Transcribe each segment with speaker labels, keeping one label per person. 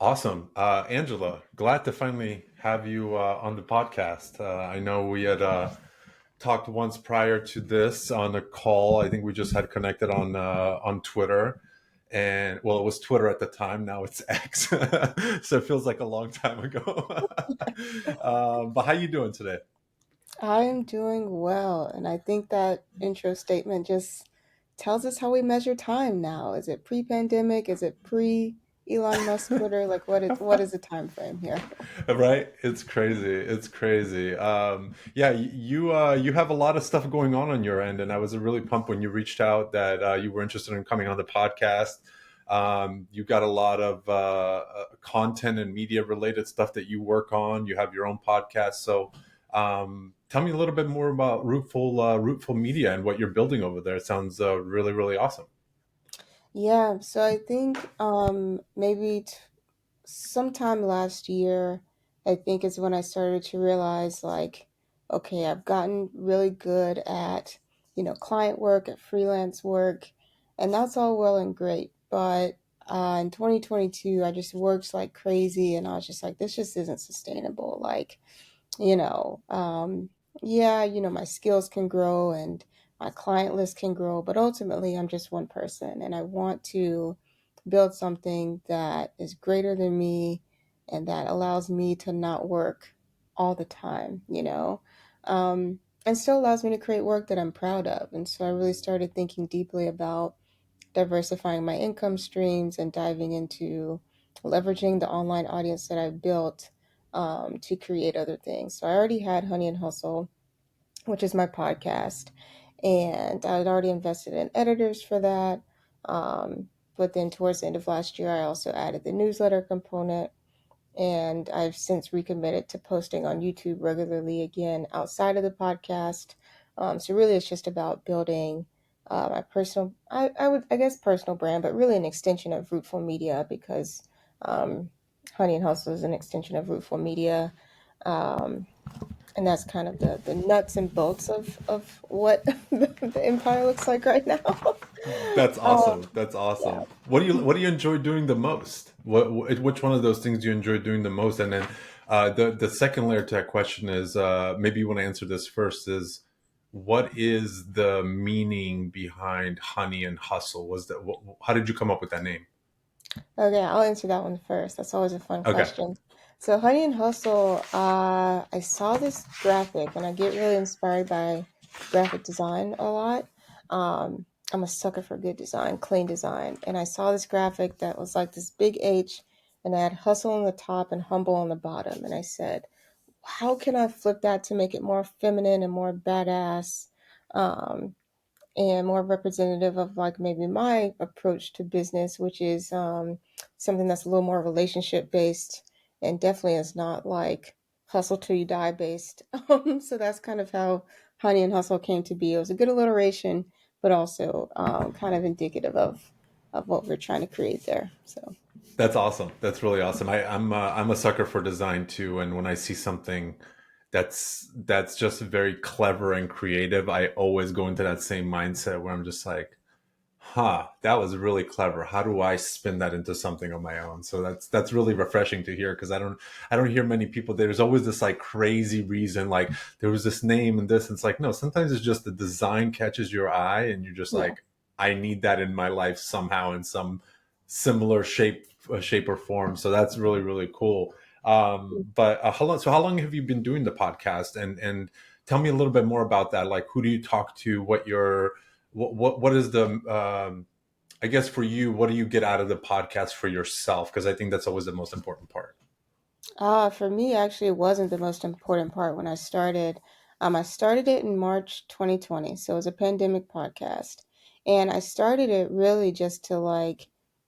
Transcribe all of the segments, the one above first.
Speaker 1: Awesome. Angela, glad to finally have you on the podcast. I know we had talked once prior to this on a call. I think we just had connected on Twitter. And well, it was Twitter at the time. Now it's X. So it feels like a long time ago. But how you doing today?
Speaker 2: I'm doing well, and I think that intro statement just tells us how we measure time now. Is it pre-pandemic? Is it pre Elon Musk Twitter? Like what is the time frame here?
Speaker 1: Right? It's crazy. It's crazy. Yeah, you have a lot of stuff going on your end, and I was really pumped when you reached out that you were interested in coming on the podcast. You got a lot of content and media related stuff that you work on. You have your own podcast, so tell me a little bit more about Rootful Media and what you're building over there. It sounds really awesome.
Speaker 2: Yeah, so I think maybe sometime last year, I think is when I started to realize like, okay, I've gotten really good at, client work, at freelance work, and that's all well and great. But in 2022, I just worked like crazy, and I was just like, this just isn't sustainable. Like, you know, um, yeah, my skills can grow and my client list can grow, but ultimately I'm just one person and I want to build something that is greater than me and that allows me to not work all the time, and still allows me to create work that I'm proud of. And so I really started thinking deeply about diversifying my income streams and diving into leveraging the online audience that I've built to create other things. So I already had Honey and Hustle, which is my podcast, and I had already invested in editors for that. But then towards the end of last year, I also added the newsletter component, and I've since recommitted to posting on YouTube regularly again outside of the podcast. So really, it's just about building my personal, I guess, personal brand, but really an extension of Rootful Media because um, Honey and Hustle is an extension of Rootful Media. Um, and that's kind of the nuts and bolts of what the empire looks like right now.
Speaker 1: That's
Speaker 2: um,
Speaker 1: awesome. That's
Speaker 2: yeah.
Speaker 1: awesome. What do you enjoy doing the most? Which one of those things do you enjoy doing the most? And then the second layer to that question is maybe you want to answer this first is what is the meaning behind honey and hustle? Was that how did you come up with that name?
Speaker 2: Okay, I'll answer that one first. That's always a fun
Speaker 1: Okay.
Speaker 2: question. So, Honey and Hustle, I saw this graphic, and I get really inspired by graphic design a lot. I'm a sucker for good design, clean design. And I saw this graphic that was like this big H, and it had hustle on the top and humble on the bottom. And I said, how can I flip that to make it more feminine and more badass? Um, and more representative of like maybe my approach to business, which is something that's a little more relationship based and definitely is not like hustle till you die based. So that's kind of how Honey and Hustle came to be. It was a good alliteration, but also kind of indicative of what we're trying to create there. So.
Speaker 1: That's awesome. That's really awesome. I'm a sucker for design too, and when I see something that's just very clever and creative, I always go into that same mindset where I'm just like, huh, that was really clever. How do I spin that into something of my own? So that's really refreshing to hear because I don't hear many people. There's always this like crazy reason, like there was this name and this. And it's like no, sometimes it's just the design catches your eye, and you're just
Speaker 2: Yeah.
Speaker 1: like, I need that in my life somehow in some similar shape or form. So that's really cool. But how long have you been doing the podcast? And tell me a little bit more about that. Like, who do you talk to? What is the I guess for you, what do you get out of the podcast for yourself? Because I think that's always the most important part.
Speaker 2: For me, actually, it wasn't the most important part when I started. I started it in March 2020, so it was a pandemic podcast. And I started it really just to like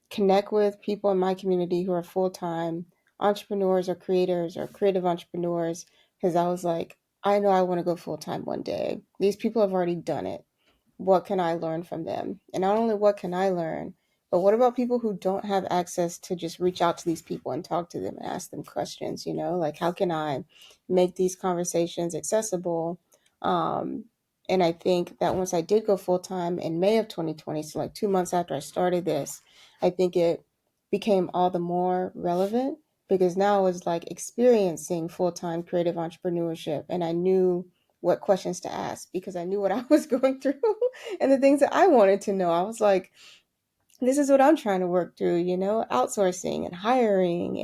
Speaker 2: connect with people in my community who are full-time entrepreneurs or creators or creative entrepreneurs, because I was like, I know I want to go full-time one day. These people have already done it. What can I learn from them? And not only what can I learn, but what about people who don't have access to just reach out to these people and talk to them and ask them questions, Like how can I make these conversations accessible? Um, and I think that once I did go full time in May of 2020, so like 2 months after I started this, I think it became all the more relevant because now I was like experiencing full-time creative entrepreneurship, and I knew what questions to ask because I knew what I was going through and the things that I wanted to know. I was like, this is what I'm trying to work through, outsourcing and hiring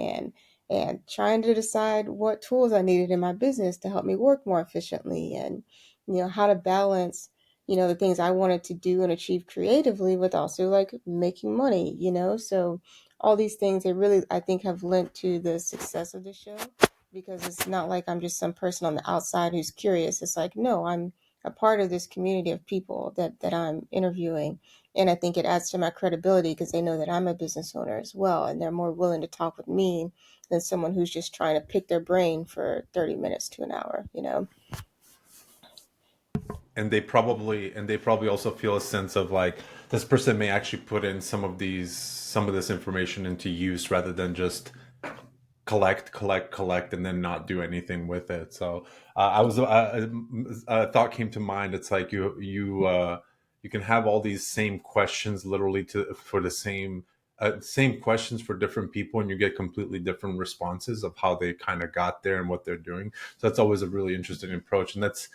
Speaker 2: and trying to decide what tools I needed in my business to help me work more efficiently, and how to balance the things I wanted to do and achieve creatively with also like making money, so all these things, they really, I think, have lent to the success of the show, because it's not like I'm just some person on the outside who's curious. It's like, no, I'm a part of this community of people that I'm interviewing, and I think it adds to my credibility because they know that I'm a business owner as well. And they're more willing to talk with me than someone who's just trying to pick their brain for 30 minutes to an hour.
Speaker 1: And they probably also feel a sense of like this person may actually put in some of this information into use rather than just collect, and then not do anything with it. So a thought came to mind. It's like you can have all these same questions literally to for the same questions for different people, and you get completely different responses of how they kind of got there and what they're doing. So that's always a really interesting approach, and that's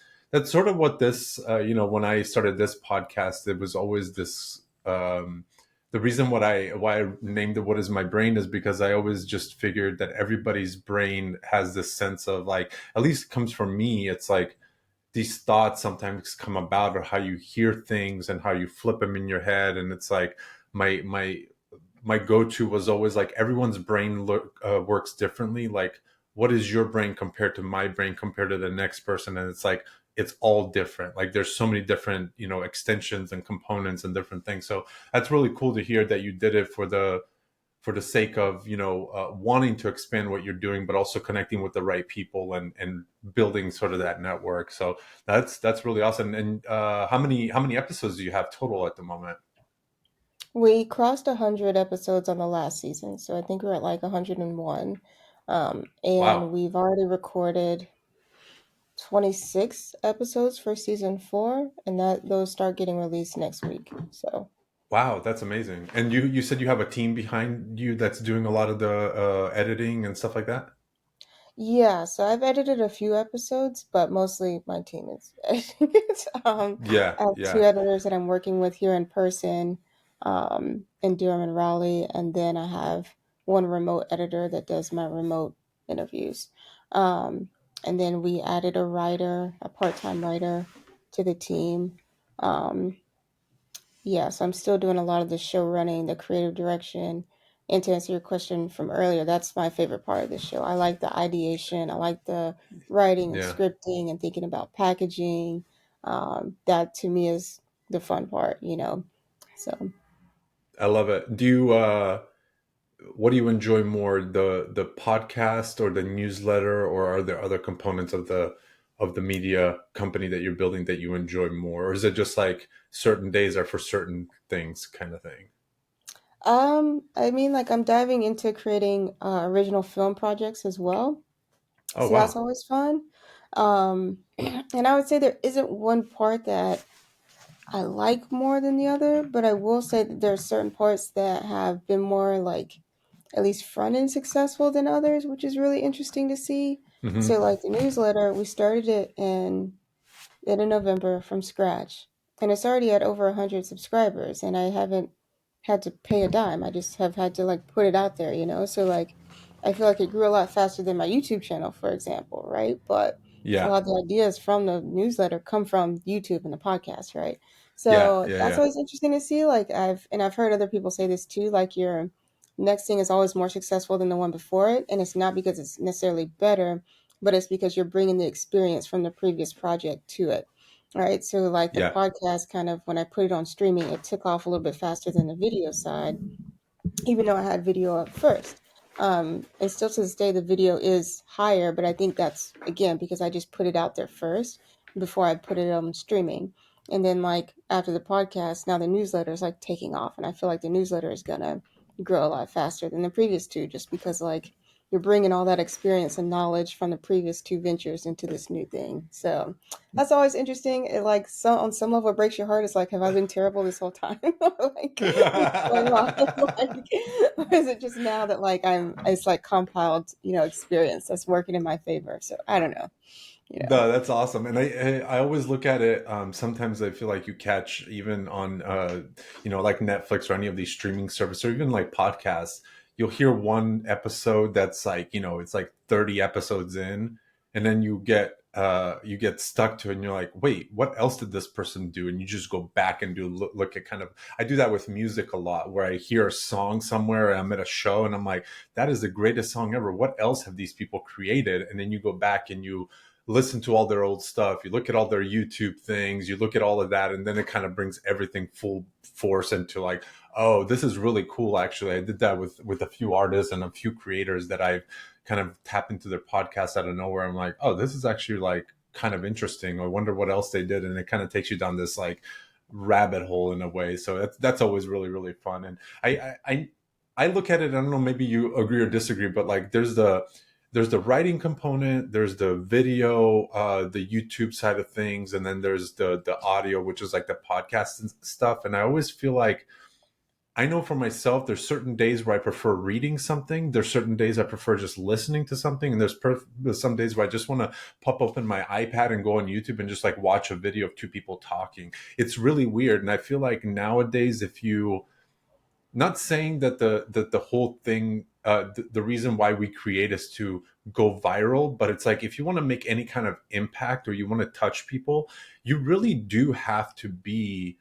Speaker 1: sort of what this when I started this podcast, it was always this. The reason why I named it "What Is My Brain" is because I always just figured that everybody's brain has this sense of like, at least it comes from me. It's like these thoughts sometimes come about, or how you hear things and how you flip them in your head, and it's like my go-to was always like everyone's brain works differently. Like, what is your brain compared to my brain compared to the next person? And it's like it's all different. Like there's so many different extensions and components and different things. So that's really cool to hear that you did it for the sake of wanting to expand what you're doing, but also connecting with the right people and building sort of that network. So that's really awesome. And how many episodes do you have total at the moment?
Speaker 2: We crossed 100 episodes on the last season, so I think we're at like 101. And
Speaker 1: Wow.
Speaker 2: we've already recorded 26 episodes for season 4, and that those start getting released next week. So
Speaker 1: Wow, that's amazing. And you said you have a team behind you that's doing a lot of the editing and stuff like that?
Speaker 2: yeah, so I've edited a few episodes, but mostly my team is editing it.
Speaker 1: Yeah,
Speaker 2: I have two
Speaker 1: yeah.
Speaker 2: editors that I'm working with here in person, in Durham and Raleigh, and then I have one remote editor that does my remote interviews. Um, and then we added a writer, a part-time writer, to the team. Um, yeah, so I'm still doing a lot of the show running, the creative direction. And to answer your question from earlier, that's my favorite part of the show. I like the ideation, I like the writing and
Speaker 1: Yeah.
Speaker 2: scripting and thinking about packaging. That to me is the fun part. So
Speaker 1: I love it. What do you enjoy more, the podcast or the newsletter, or are there other components of the media company that you're building that you enjoy more? Or is it just like certain days are for certain things kind of thing?
Speaker 2: I mean, like I'm diving into creating original film projects as well.
Speaker 1: Oh
Speaker 2: So that's
Speaker 1: wow.
Speaker 2: always fun. And I would say there isn't one part that I like more than the other, but I will say that there are certain parts that have been more like at least front end successful than others, which is really interesting to see. So
Speaker 1: Hmm.
Speaker 2: like the newsletter, we started it in November from scratch, and it's already at over 100 subscribers, and I haven't had to pay a dime. I just have had to like put it out there. So like I feel like it grew a lot faster than my YouTube channel, for example, right? But a
Speaker 1: Yeah.
Speaker 2: lot of the ideas from the newsletter come from YouTube and the podcast, right?
Speaker 1: Yeah.
Speaker 2: So
Speaker 1: Yeah.
Speaker 2: that's
Speaker 1: Yeah.
Speaker 2: always interesting to see. Like I've heard other people say this too, like your next thing is always more successful than the one before it, and it's not because it's necessarily better, but it's because you're bringing the experience from the previous project to it. All right. So, like the
Speaker 1: Yeah.
Speaker 2: podcast, kind of when I put it on streaming, it took off a little bit faster than the video side, even though I had video up first. And still to this day, the video is higher, but I think that's again because I just put it out there first before I put it on streaming. And then, like, after the podcast, now the newsletter is like taking off. And I feel like the newsletter is going to grow a lot faster than the previous two, just because, like, you're bringing all that experience and knowledge from the previous two ventures into this new thing. So that's always interesting. It like some on some level it breaks your heart. It's like, have I been terrible this whole time? Like what's going on? Like, or is it just now that like it's like compiled, experience that's working in my favor. So I don't know, you know.
Speaker 1: No, that's awesome, and I always look at it. Sometimes I feel like you catch even on like Netflix or any of these streaming services, or even like podcasts. You'll hear one episode that's like it's like 30 episodes in, and then you get stuck to it, and you're like, wait, what else did this person do? And you just go back and look at kind of. I do that with music a lot, where I hear a song somewhere, and I'm at a show, and I'm like, that is the greatest song ever. What else have these people created? And then you go back and you listen to all their old stuff, you look at all their YouTube things, you look at all of that, and then it kind of brings everything full force into like, oh, this is really cool. Actually, I did that with a few artists and a few creators that I've kind of tapped into their podcast out of nowhere. I'm like, oh, this is actually like kind of interesting. I wonder what else they did, and it kind of takes you down this like rabbit hole in a way. So that's always really really fun. And I look at it. I don't know, maybe you agree or disagree, but like there's the writing component, there's the video, the YouTube side of things, and then there's the audio, which is like the podcast and stuff. And I always feel like I know for myself, there's certain days where I prefer reading something. There's certain days I prefer just listening to something. And there's some days where I just want to pop open my iPad and go on YouTube and just like watch a video of two people talking. It's really weird. And I feel like nowadays, if you, not saying that the whole thing the reason why we create is to go viral, but it's like if you want to make any kind of impact or you want to touch people, you really do have to be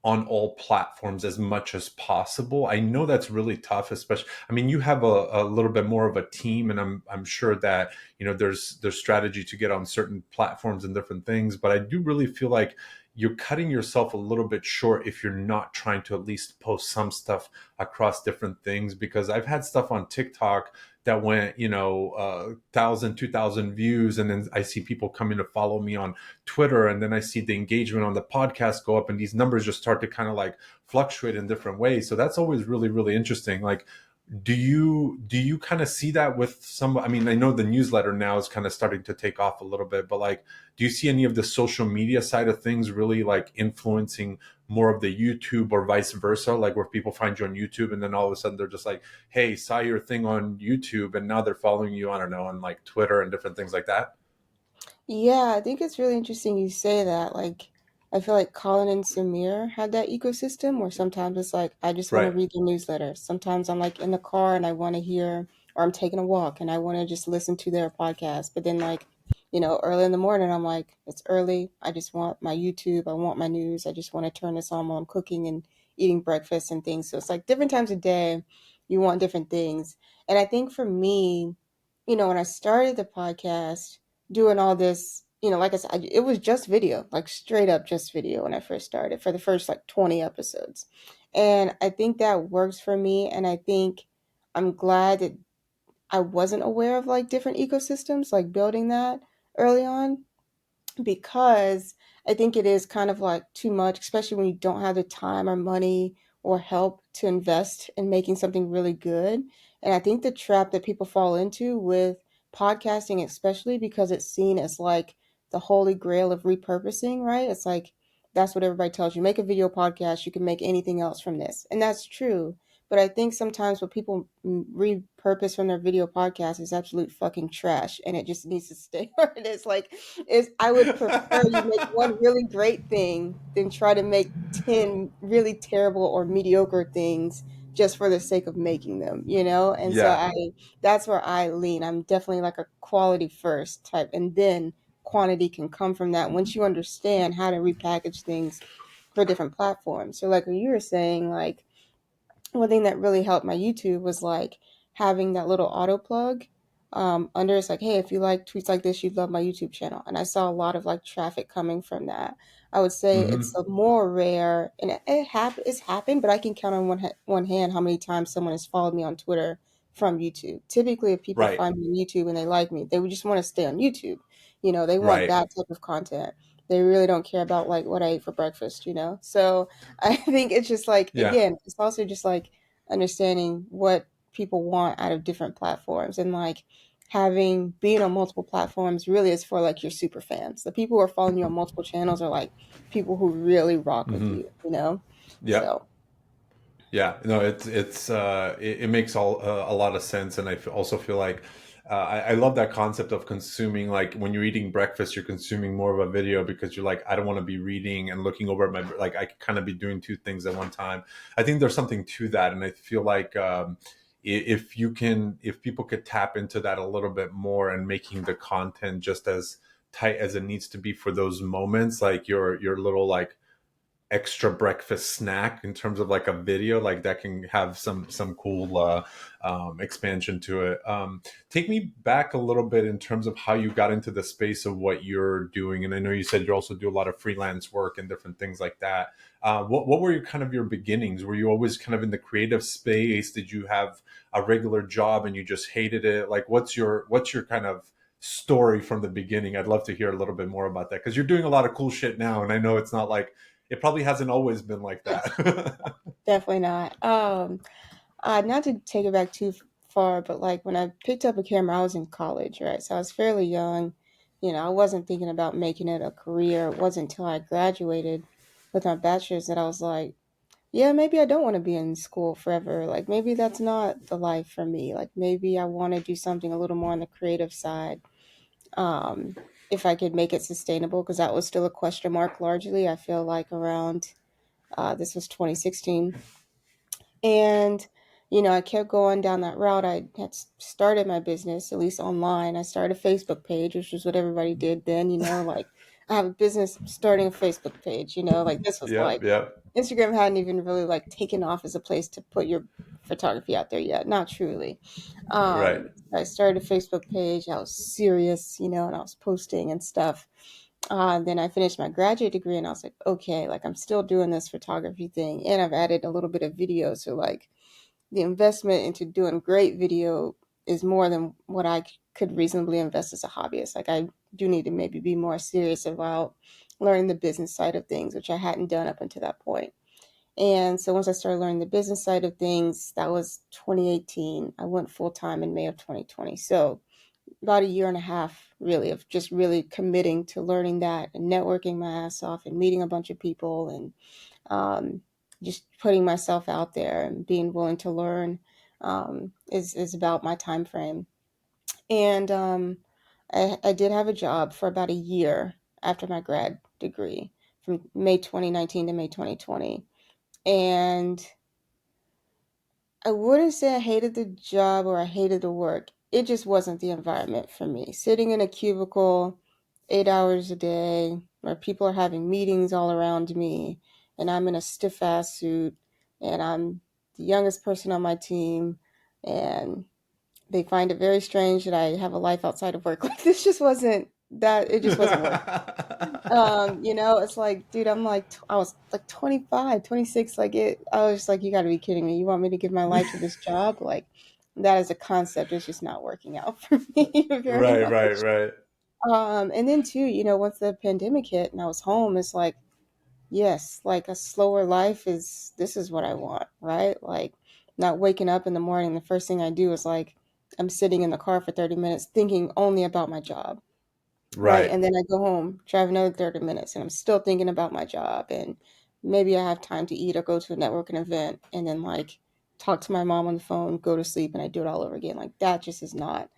Speaker 1: on all platforms as much as possible. I know that's really tough, especially, I mean, you have a little bit more of a team, and I'm sure that there's strategy to get on certain platforms and different things, but I do really feel like you're cutting yourself a little bit short if you're not trying to at least post some stuff across different things. Because I've had stuff on TikTok that went 1,000 2,000 views, and then I see people coming to follow me on Twitter, and then I see the engagement on the podcast go up, and these numbers just start to kind of like fluctuate in different ways. So that's always really really interesting. Like, do you kind of see that with some, I mean, I know the newsletter now is kind of starting to take off a little bit, but like, do you see any of the social media side of things really like influencing more of the YouTube, or vice versa, like where people find you on YouTube and then all of a sudden they're just like, hey, saw your thing on YouTube, and now they're following you, I don't know, on like Twitter and different things like that?
Speaker 2: Yeah, I think it's really interesting you say that. Like, I feel like Colin and Samir had that ecosystem where sometimes it's like, I just want to
Speaker 1: Right.
Speaker 2: read the newsletter. Sometimes I'm like in the car and I want to hear, or I'm taking a walk and I want to just listen to their podcast. But then, like, early in the morning, I'm like, it's early. I just want my YouTube. I want my news. I just want to turn this on while I'm cooking and eating breakfast and things. So it's like different times of day, you want different things. And I think for me, when I started the podcast, doing all this, like I said, it was just video, like straight up just video when I first started for the first like 20 episodes. And I think that works for me. And I think I'm glad that I wasn't aware of like different ecosystems, like building that early on, because I think it is kind of like too much, especially when you don't have the time or money or help to invest in making something really good. And I think the trap that people fall into with podcasting, especially because it's seen as like the holy grail of repurposing, right? It's like that's what everybody tells you. Make a video podcast, you can make anything else from this. And that's true. But I think sometimes what people repurpose from their video podcast is absolute fucking trash, and it just needs to stay where it is. Like, I would prefer you make one really great thing than try to make 10 really terrible or mediocre things just for the sake of making them, And so
Speaker 1: Yeah.
Speaker 2: that's where I lean. I'm definitely like a quality first type, and then quantity can come from that once you understand how to repackage things for different platforms. So like what you were saying, like one thing that really helped my YouTube was like having that little auto plug under. It's like, hey, if you like tweets like this, you'd love my YouTube channel. And I saw a lot of like traffic coming from that. I would say it's
Speaker 1: Hmm.
Speaker 2: a more rare, and it's happened, but I can count on one hand how many times someone has followed me on Twitter from YouTube. Typically, if people
Speaker 1: Right.
Speaker 2: find me on YouTube and they like me, they would just want to stay on YouTube. They want
Speaker 1: Right.
Speaker 2: that type of content. They really don't care about like what I ate for breakfast. So I think it's just like,
Speaker 1: Yeah.
Speaker 2: again, it's also just like understanding what people want out of different platforms. And like having being on multiple platforms really is for like your super fans. The people who are following you on multiple channels are like people who really rock with
Speaker 1: Hmm.
Speaker 2: you, you know?
Speaker 1: Yep.
Speaker 2: So
Speaker 1: Yeah, no, it makes a lot of sense, and also feel like I love that concept of consuming. Like when you're eating breakfast, you're consuming more of a video because you're like, I don't want to be reading and looking over at my like I could kind of be doing two things at one time. I think there's something to that, and I feel like if you can, if people could tap into that a little bit more and making the content just as tight as it needs to be for those moments, like your little like extra breakfast snack in terms of like a video like that can have some cool expansion to it. Take me back a little bit in terms of how you got into the space of what you're doing, and I know you said you also do a lot of freelance work and different things like that. What were your kind of your beginnings? Were you always kind of in the creative space? Did you have a regular job and you just hated it? Like what's your kind of story from the beginning? I'd love to hear a little bit more about that because you're doing a lot of cool shit now, and I know it's not like it probably hasn't always been like that.
Speaker 2: definitely not. Not to take it back too far, but like when I picked up a camera, I was in college, right? So I was fairly young. You know, I wasn't thinking about making it a career. It wasn't until I graduated with my bachelor's that I was like, yeah, maybe I don't want to be in school forever. Like maybe that's not the life for me. Like maybe I want to do something a little more on the creative side. Um, if I could make it sustainable, because that was still a question mark largely. I feel like around this was 2016. And, you know, I kept going down that route. I had started my business, at least online. I started a Facebook page, which was what everybody did then, you know, like I have a business starting a Facebook page, you know, like this was
Speaker 1: Yep,
Speaker 2: like
Speaker 1: yep.
Speaker 2: Instagram hadn't even really like taken off as a place to put your photography out there yet, not truly.
Speaker 1: Right.
Speaker 2: I started a Facebook page. I was serious, you know, and I was posting and stuff. Then I finished my graduate degree and I was like, okay, like I'm still doing this photography thing and I've added a little bit of video. So like the investment into doing great video is more than what I could reasonably invest as a hobbyist. Like I do need to maybe be more serious about learning the business side of things, which I hadn't done up until that point. And so once I started learning the business side of things, that was 2018. I went full time in May of 2020. So about a year and a half really of just really committing to learning that and networking my ass off and meeting a bunch of people and um, just putting myself out there and being willing to learn is about my time frame. And I did have a job for about a year after my grad degree from May 2019 to May 2020. And I wouldn't say I hated the job or I hated the work. It just wasn't the environment for me. Sitting in a cubicle 8 hours a day where people are having meetings all around me and I'm in a stiff ass suit and I'm the youngest person on my team and they find it very strange that I have a life outside of work. Like this just wasn't that it just wasn't working. You know, it's like, dude, I'm like, I was like 25, 26. Like I was just like, you got to be kidding me. You want me to give my life to this job? Like that as a concept is just not working out for me very
Speaker 1: Right,
Speaker 2: much.
Speaker 1: right, right.
Speaker 2: And then too, you know, once the pandemic hit and I was home, it's like, yes, like a slower life this is what I want, right? Like not waking up in the morning, the first thing I do is like, I'm sitting in the car for 30 minutes thinking only about my job. Right,
Speaker 1: Right.
Speaker 2: and then I go home, drive another 30 minutes, and I'm still thinking about my job, and maybe I have time to eat or go to a networking event, and then, like, talk to my mom on the phone, go to sleep, and I do it all over again. Like, that just is not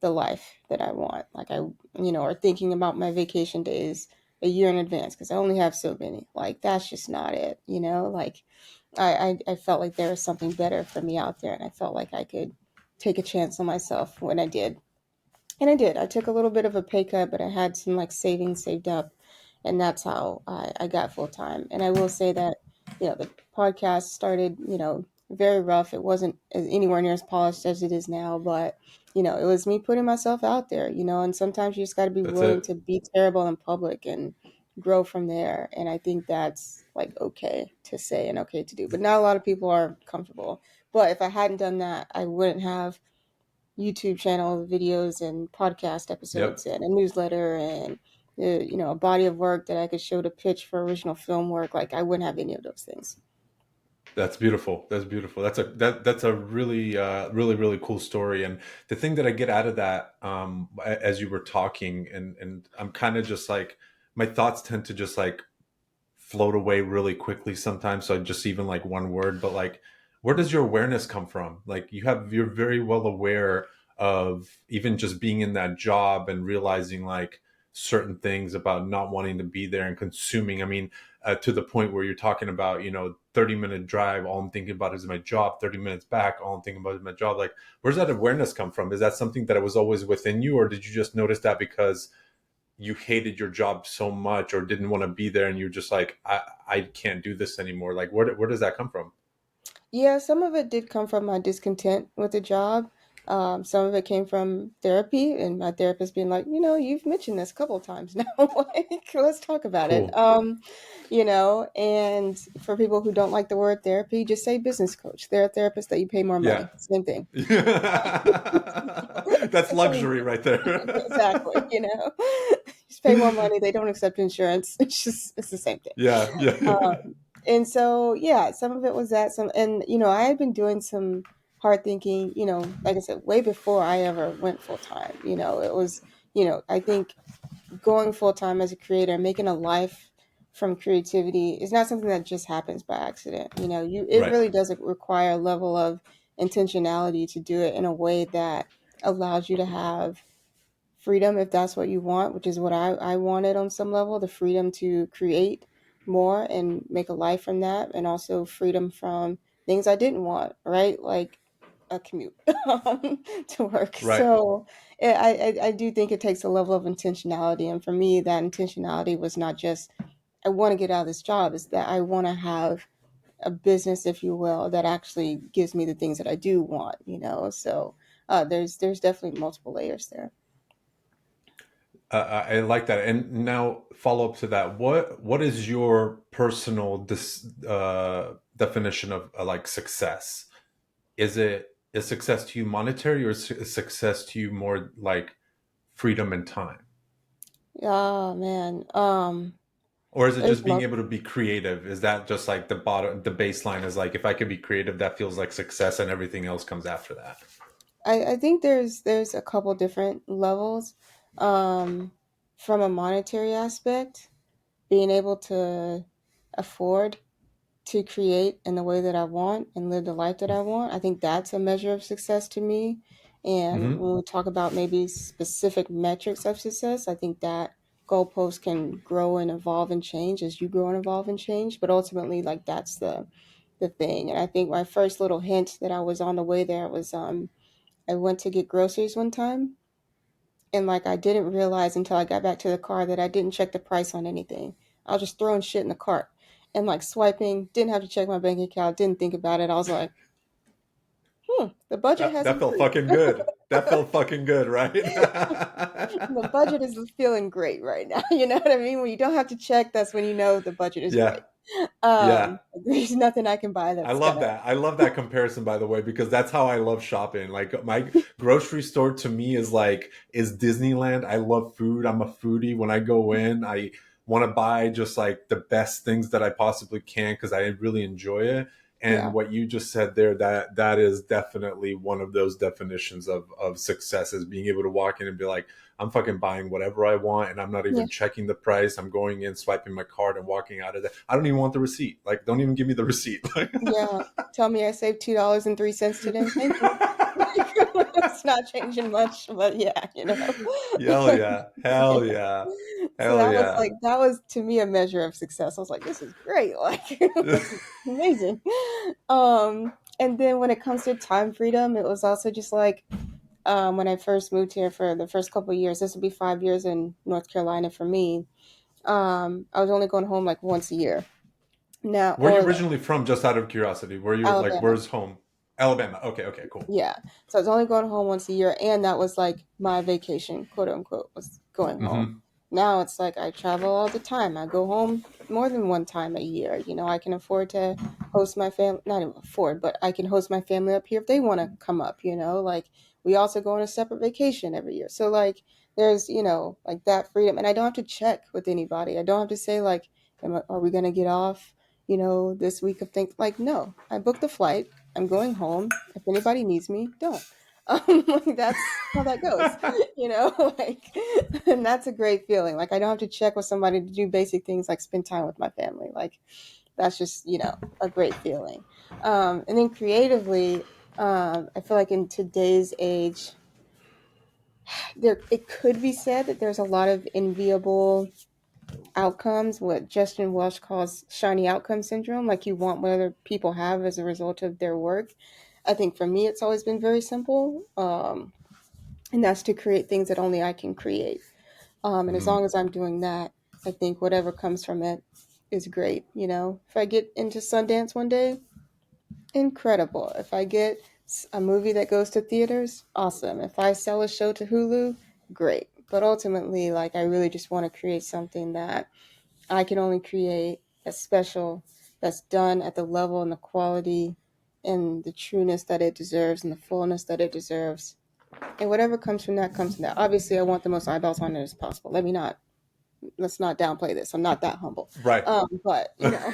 Speaker 2: the life that I want. Like, or thinking about my vacation days a year in advance because I only have so many. Like, that's just not it, you know? Like, I felt like there was something better for me out there, and I felt like I could take a chance on myself when I did. And I did. I took a little bit of a pay cut, but I had some like savings saved up, and that's how I got full time. And I will say that, you know, the podcast started, you know, very rough. It wasn't anywhere near as polished as it is now, but you know, it was me putting myself out there, you know, and sometimes you just got to be
Speaker 1: That's
Speaker 2: willing
Speaker 1: it.
Speaker 2: to be terrible in public and grow from there. And I think that's like okay to say and okay to do, but not a lot of people are comfortable. But if I hadn't done that, I wouldn't have YouTube channel videos and podcast
Speaker 1: Yep.
Speaker 2: episodes and a newsletter and you know, a body of work that I could show to pitch for original film work. Like I wouldn't have any of those things.
Speaker 1: That's beautiful. That's beautiful. That's a really really cool story. And the thing that I get out of that, as you were talking, and I'm kind of just like, my thoughts tend to just like float away really quickly sometimes. So just even like one word, but like, where does your awareness come from? Like, you're very well aware of even just being in that job and realizing like certain things about not wanting to be there and consuming. I mean, to the point where you're talking about, 30-minute drive, all I'm thinking about is my job, 30 minutes back, all I'm thinking about is my job. Like, where's that awareness come from? Is that something that was always within you, or did you just notice that because you hated your job so much or didn't want to be there and you're just like, I can't do this anymore? Like, where does that come from?
Speaker 2: Yeah, some of it did come from my discontent with the job. Some of it came from therapy and my therapist being like, you've mentioned this a couple of times now. Like, let's talk about it.
Speaker 1: Cool.
Speaker 2: And for people who don't like the word therapy, just say business coach. They're a therapist that you pay more
Speaker 1: Yeah.
Speaker 2: money. Same thing.
Speaker 1: That's
Speaker 2: That's what we
Speaker 1: luxury right there.
Speaker 2: exactly, just pay more money. They don't accept insurance. It's the same thing.
Speaker 1: Yeah, yeah.
Speaker 2: And so, yeah, some of it was that some, and I had been doing some hard thinking, like I said, way before I ever went full time. It was, I think going full time as a creator, making a life from creativity is not something that just happens by accident. It
Speaker 1: Right.
Speaker 2: really does require a level of intentionality to do it in a way that allows you to have freedom if that's what you want, which is what I wanted on some level, the freedom to create more and make a life from that, and also freedom from things I didn't want, right? Like a commute to work.
Speaker 1: Right.
Speaker 2: So I do think it takes a level of intentionality. And for me, that intentionality was not just, I want to get out of this job, is that I want to have a business, if you will, that actually gives me the things that I do want. So there's definitely multiple layers there.
Speaker 1: I like that. And now, follow up to that. What is your personal definition of like success? Is success to you monetary, or is success to you more like freedom and time?
Speaker 2: Oh man.
Speaker 1: Or is it
Speaker 2: There's
Speaker 1: just being
Speaker 2: mo-
Speaker 1: able to be creative? Is that just like the baseline is like, if I could be creative, that feels like success and everything else comes after that?
Speaker 2: I think there's a couple different levels. Um, from a monetary aspect, being able to afford to create in the way that I want and live the life that I want, I think that's a measure of success to me. And
Speaker 1: Mm-hmm.
Speaker 2: when we talk about maybe specific metrics of success, I think that goalposts can grow and evolve and change as you grow and evolve and change. But ultimately, like that's the thing. And I think my first little hint that I was on the way there was I went to get groceries one time, and like I didn't realize until I got back to the car that I didn't check the price on anything. I was just throwing shit in the cart and like swiping, didn't have to check my bank account, didn't think about it. I was like, the budget has
Speaker 1: That felt
Speaker 2: increased.
Speaker 1: fucking good. That felt fucking good, right?
Speaker 2: The budget is feeling great right now. You know what I mean? When you don't have to check, that's when you know the budget is
Speaker 1: Yeah,
Speaker 2: great.
Speaker 1: yeah.
Speaker 2: There's nothing I can buy
Speaker 1: I
Speaker 2: that's
Speaker 1: love
Speaker 2: gonna.
Speaker 1: that. I love that comparison, by the way, because that's how I love shopping. Like, my grocery store to me is Disneyland. I love food. I'm a foodie. When I go in, I want to buy just like the best things that I possibly can because I really enjoy it. And
Speaker 2: Yeah,
Speaker 1: what you just said there, that is definitely one of those definitions of success, is being able to walk in and be like, I'm fucking buying whatever I want, and I'm not
Speaker 2: yeah,
Speaker 1: even checking the price. I'm going in, swiping my card, and walking out of there. I don't even want the receipt. Like, don't even give me the receipt. Like,
Speaker 2: yeah. Tell me I saved $2.03 today. Thank you. It's not changing much, but yeah.
Speaker 1: hell yeah, hell yeah,
Speaker 2: So
Speaker 1: hell yeah.
Speaker 2: that was to me a measure of success. I was like, this is great. Like this is amazing. And then when it comes to time freedom, it was also just like when I first moved here for the first couple of years, this would be 5 years in North Carolina for me. I was only going home like once a year. Now,
Speaker 1: Where are you
Speaker 2: or like
Speaker 1: originally from? Just out of curiosity, where you like?
Speaker 2: Alabama.
Speaker 1: Where's home? Alabama. Okay, okay, cool.
Speaker 2: Yeah. So I was only going home once a year, and that was like my vacation, quote unquote, was going home.
Speaker 1: Mm-hmm.
Speaker 2: Now it's like I travel all the time. I go home more than one time a year. I can afford to host my family, not even afford, but I can host my family up here if they want to come up. Like we also go on a separate vacation every year. So like there's, like that freedom, and I don't have to check with anybody. I don't have to say like, are we going to get off? this week of things. Like, no, I booked the flight. I'm going home. If anybody needs me, don't. Like, that's how that goes, like, and that's a great feeling. Like, I don't have to check with somebody to do basic things like spend time with my family. Like, that's just, a great feeling. And then creatively, I feel like in today's age, it could be said that there's a lot of enviable outcomes, what Justin Welsh calls shiny outcome syndrome, like you want what other people have as a result of their work. I think for me, it's always been very simple, and that's to create things that only I can create. And as
Speaker 1: Mhm.
Speaker 2: long as I'm doing that, I think whatever comes from it is great. If I get into Sundance one day, incredible. If I get a movie that goes to theaters, awesome. If I sell a show to Hulu, great. But ultimately, like, I really just want to create something that I can only create, that's special, that's done at the level and the quality and the trueness that it deserves and the fullness that it deserves. And whatever comes from that comes from that. Obviously, I want the most eyeballs on it as possible. Let's not downplay this. I'm not that humble.
Speaker 1: Right.
Speaker 2: But but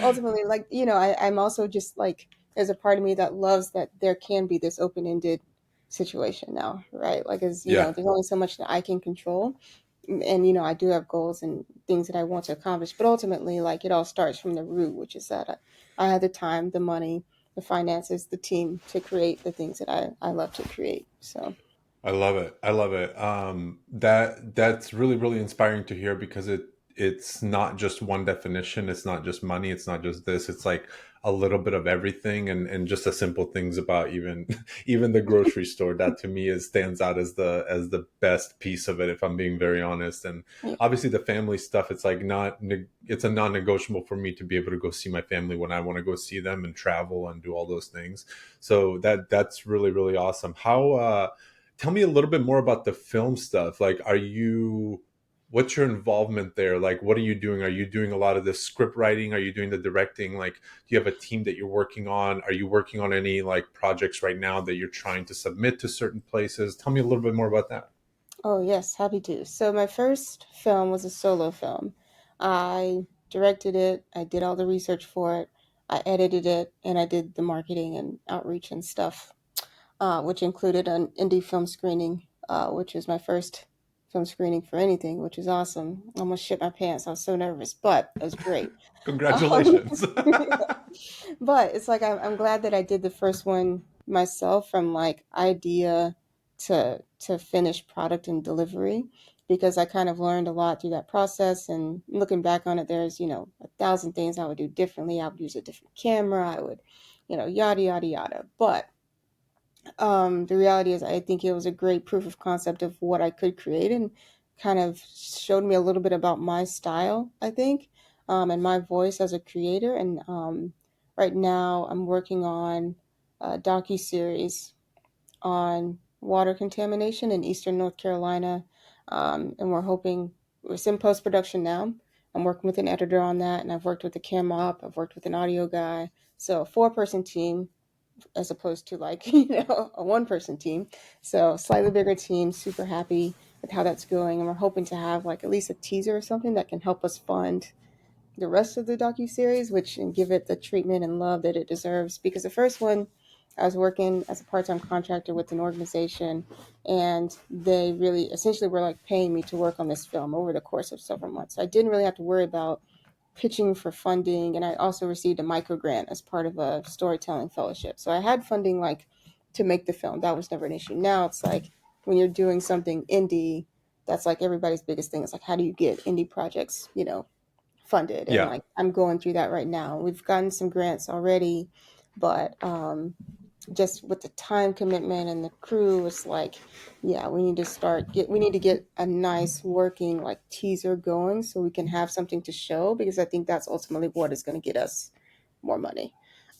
Speaker 2: ultimately, like, I'm also just like, there's a part of me that loves that there can be this open-ended situation now, right? Like, as
Speaker 1: Yeah.
Speaker 2: there's only so much that I can control. And I do have goals and things that I want to accomplish, but ultimately, like, it all starts from the root, which is that I have the time, the money, the finances, the team to create the things that I love to create. So
Speaker 1: I love it. I love it. That's really really inspiring to hear because it's not just one definition. It's not just money. It's not just this. It's like a little bit of everything, and just the simple things about even even the grocery store. That to me is stands out as the best piece of it. If I'm being very honest, and
Speaker 2: yeah.
Speaker 1: obviously the family stuff. It's like it's a non-negotiable for me to be able to go see my family when I want to go see them and travel and do all those things. So that's really really awesome. How tell me a little bit more about the film stuff. Like, what's your involvement there? Like, what are you doing? Are you doing a lot of the script writing? Are you doing the directing? Like, do you have a team that you're working on? Are you working on any like projects right now that you're trying to submit to certain places? Tell me a little bit more about that.
Speaker 2: Oh, yes, happy to. So, my first film was a solo film. I directed it, I did all the research for it, I edited it, and I did the marketing and outreach and stuff, which included an indie film screening, which was my first film screening for anything, which is awesome. I almost shit my pants. I was so nervous, but it was great. Um,
Speaker 1: Congratulations.
Speaker 2: but it's like I'm glad that I did the first one myself, from like idea to finished product and delivery, because I kind of learned a lot through that process. And looking back on it, there's a thousand things I would do differently. I would use a different camera. I would, yada yada yada. But the reality is, I think it was a great proof of concept of what I could create, and kind of showed me a little bit about my style, I think, and my voice as a creator. And right now, I'm working on a docu-series on water contamination in Eastern North Carolina, and it's in post-production now. I'm working with an editor on that, and I've worked with a camera op, I've worked with an audio guy. So a four-person team, as opposed to, like, a one person team. So slightly bigger team, super happy with how that's going. And we're hoping to have like at least a teaser or something that can help us fund the rest of the docu-series, which, and give it the treatment and love that it deserves. Because the first one, I was working as a part-time contractor with an organization, and they really essentially were like paying me to work on this film over the course of several months. So I didn't really have to worry about pitching for funding, and I also received a micro grant as part of a storytelling fellowship. So I had funding, like, to make the film. That was never an issue. Now it's like, when you're doing something indie, that's like everybody's biggest thing. It's like, how do you get indie projects, funded? And
Speaker 1: Yeah.
Speaker 2: like, I'm going through that right now. We've gotten some grants already, but just with the time commitment and the crew, it's like, yeah, we need to get a nice working like teaser going so we can have something to show, because I think that's ultimately what is going to get us more money.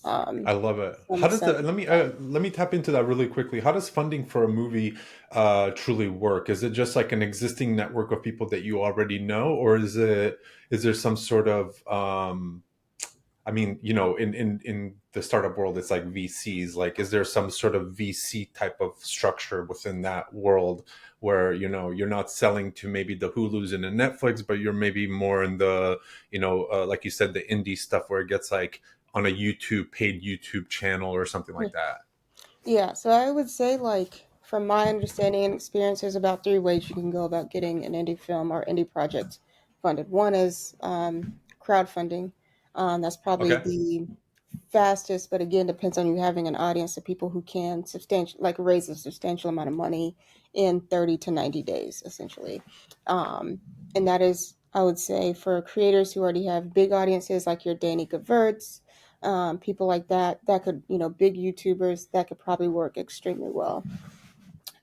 Speaker 1: I
Speaker 2: um
Speaker 1: love it.
Speaker 2: I'm
Speaker 1: How does the
Speaker 2: excited about
Speaker 1: let me tap into that really quickly. How does funding for a movie truly work? Is it just like an existing network of people that you already know, or is there some sort of I mean, you know, in the startup world, it's like VCs. Like, is there some sort of VC type of structure within that world where, you know, you're not selling to maybe the Hulus and the Netflix, but you're maybe more in the, you know, like you said, the indie stuff where it gets like on a YouTube paid YouTube channel or something like that.
Speaker 2: Yeah, so I would say, like, from my understanding and experience, there's about three ways you can go about getting an indie film or indie project funded. One is crowdfunding. That's probably
Speaker 1: Okay.
Speaker 2: the fastest, but again, depends on you having an audience of people who can raise a substantial amount of money in 30 to 90 days, essentially. Um, and that is, I would say, for creators who already have big audiences, like your Danny Gevirts, people like that, that could, big YouTubers, that could probably work extremely well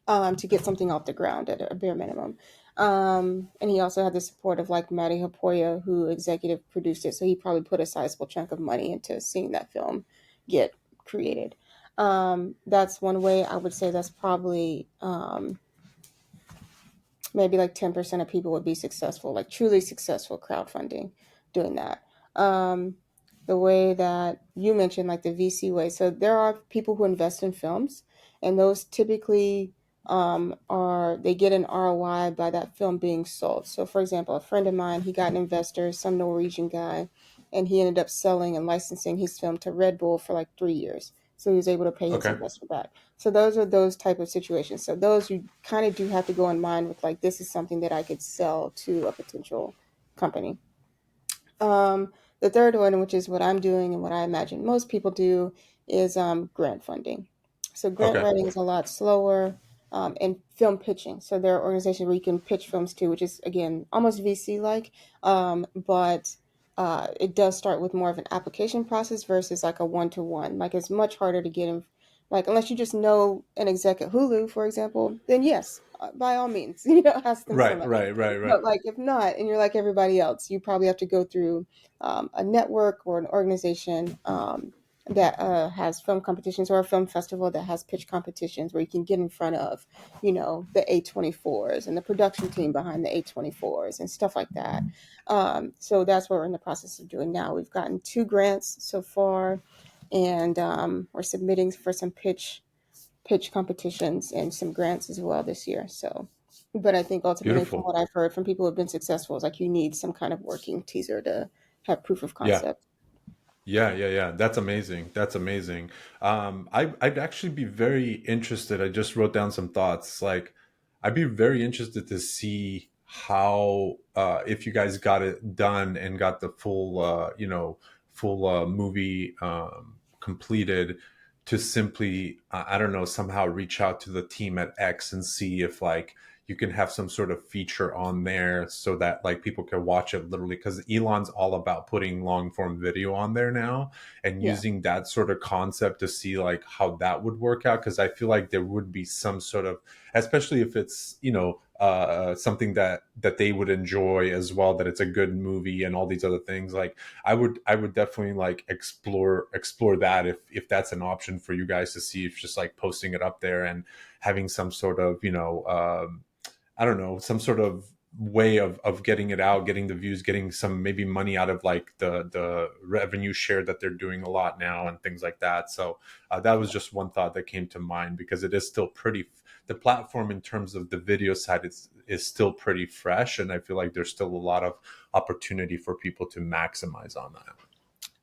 Speaker 2: to get something off the ground at a bare minimum. And he also had the support of like Matty Hapoya, who executive produced it. So he probably put a sizable chunk of money into seeing that film get created. That's one way. I would say that's probably maybe like 10% of people would be successful, like truly successful crowdfunding doing that. Um, the way that you mentioned, like the VC way. So there are people who invest in films, and those typically they get an ROI by that film being sold. So, for example, a friend of mine, he got an investor, some Norwegian guy, and he ended up selling and licensing his film to Red Bull for like 3 years. So he was able to pay his
Speaker 1: Okay.
Speaker 2: investor back. So those are those type of situations. So those you kind of do have to go in mind with, like, this is something that I could sell to a potential company. The third one, which is what I'm doing and what I imagine most people do, is grant funding. So grant
Speaker 1: Okay.
Speaker 2: writing is a lot slower, and film pitching. So there are organizations where you can pitch films to, which is again almost VC like, but it does start with more of an application process versus like a one to one. Like it's much harder to get in. Like unless you just know an exec at Hulu, for example, then yes, by all means, ask them for
Speaker 1: Right.
Speaker 2: money.
Speaker 1: Right. Right. Right.
Speaker 2: But like if not, and you're like everybody else, you probably have to go through a network or an organization that has film competitions, or a film festival that has pitch competitions where you can get in front of, the A24s and the production team behind the A24s and stuff like that. So that's what we're in the process of doing now. We've gotten 2 grants so far, and we're submitting for some pitch competitions and some grants as well this year. So, but I think ultimately, from
Speaker 1: Beautiful.
Speaker 2: what I've heard from people who've been successful, is like you need some kind of working teaser to have proof of
Speaker 1: Yeah.
Speaker 2: concept.
Speaker 1: Yeah, yeah, yeah. That's amazing. That's amazing. I'd actually be very interested. I just wrote down some thoughts. Like, I'd be very interested to see how, if you guys got it done and got the full, full movie completed, to simply, I don't know, somehow reach out to the team at X and see if like you can have some sort of feature on there so that like people can watch it literally, because Elon's all about putting long form video on there now and
Speaker 2: Yeah.
Speaker 1: using that sort of concept to see like how that would work out, because I feel like there would be some sort of, especially if it's, you know, something that they would enjoy as well, that it's a good movie and all these other things. Like I would definitely like explore that if that's an option for you guys to see, if just like posting it up there and having some sort of, you know, I don't know, some sort of way of getting it out, getting the views, getting some maybe money out of like the revenue share that they're doing a lot now and things like that. So that was just one thought that came to mind, because it is still pretty, the platform in terms of the video side is still pretty fresh, and I feel like there's still a lot of opportunity for people to maximize on that.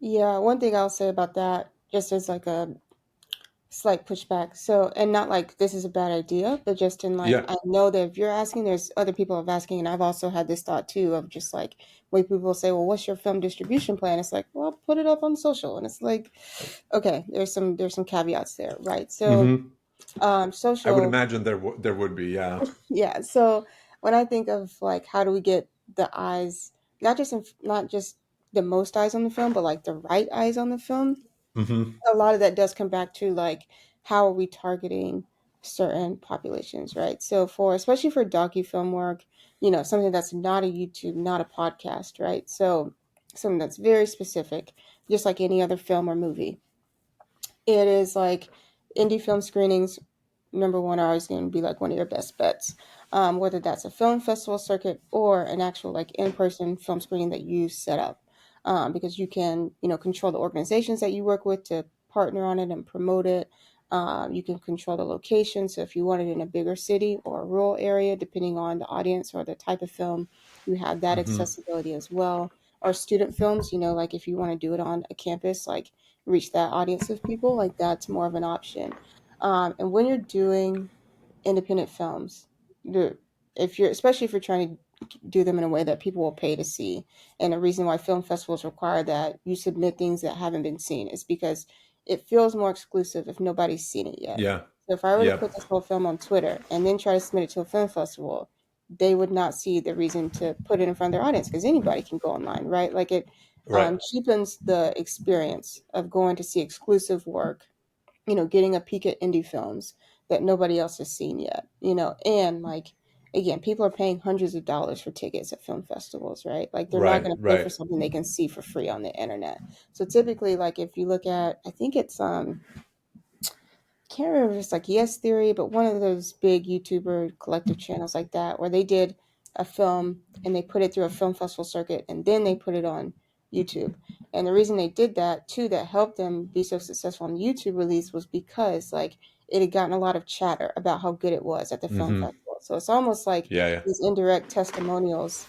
Speaker 2: Yeah. One thing I'll say about that, just as like a slight pushback. So, and not like this is a bad idea, but just in like,
Speaker 1: Yeah.
Speaker 2: I know that if you're asking, there's other people have asking, and I've also had this thought too of just like, when people say, well, what's your film distribution plan? It's like, well, put it up on social. And it's like, okay, there's some caveats there, right? So,
Speaker 1: Hmm. I would
Speaker 2: social,
Speaker 1: imagine there would be, yeah.
Speaker 2: yeah. So when I think of like, how do we get the eyes, not just the most eyes on the film, but like the right eyes on the film,
Speaker 1: Hmm.
Speaker 2: a lot of that does come back to like how are we targeting certain populations, right? So for especially for docu-film work, something that's not a YouTube, not a podcast, right? So something that's very specific, just like any other film or movie. It is like indie film screenings, number one, are always going to be like one of your best bets. Whether that's a film festival circuit or an actual like in-person film screening that you set up. because you can, control the organizations that you work with to partner on it and promote it. You can control the location. So if you want it in a bigger city or a rural area, depending on the audience or the type of film, you have that
Speaker 1: Hmm.
Speaker 2: accessibility as well. Or student films, like if you want to do it on a campus, like reach that audience of people, like that's more of an option. And when you're doing independent films, the if you're especially if you're trying to do them in a way that people will pay to see, and the reason why film festivals require that you submit things that haven't been seen is because it feels more exclusive if nobody's seen it yet.
Speaker 1: Yeah.
Speaker 2: So if I were to
Speaker 1: Yep.
Speaker 2: put this whole film on Twitter and then try to submit it to a film festival, they would not see the reason to put it in front of their audience because anybody can go online, right? Like it
Speaker 1: Right.
Speaker 2: cheapens the experience of going to see exclusive work, getting a peek at indie films that nobody else has seen yet, and like, again, people are paying hundreds of dollars for tickets at film festivals, right? Like they're not
Speaker 1: Right.
Speaker 2: going to pay for
Speaker 1: Right.
Speaker 2: something they can see for free on the internet. So typically, like if you look at, I think it's can't remember if it's like Yes Theory, but one of those big YouTuber collective channels like that, where they did a film and they put it through a film festival circuit and then they put it on YouTube. And the reason they did that too, that helped them be so successful on the YouTube release, was because like it had gotten a lot of chatter about how good it was at the film
Speaker 1: Hmm.
Speaker 2: festival. So it's almost like
Speaker 1: Yeah. Yeah.
Speaker 2: these indirect testimonials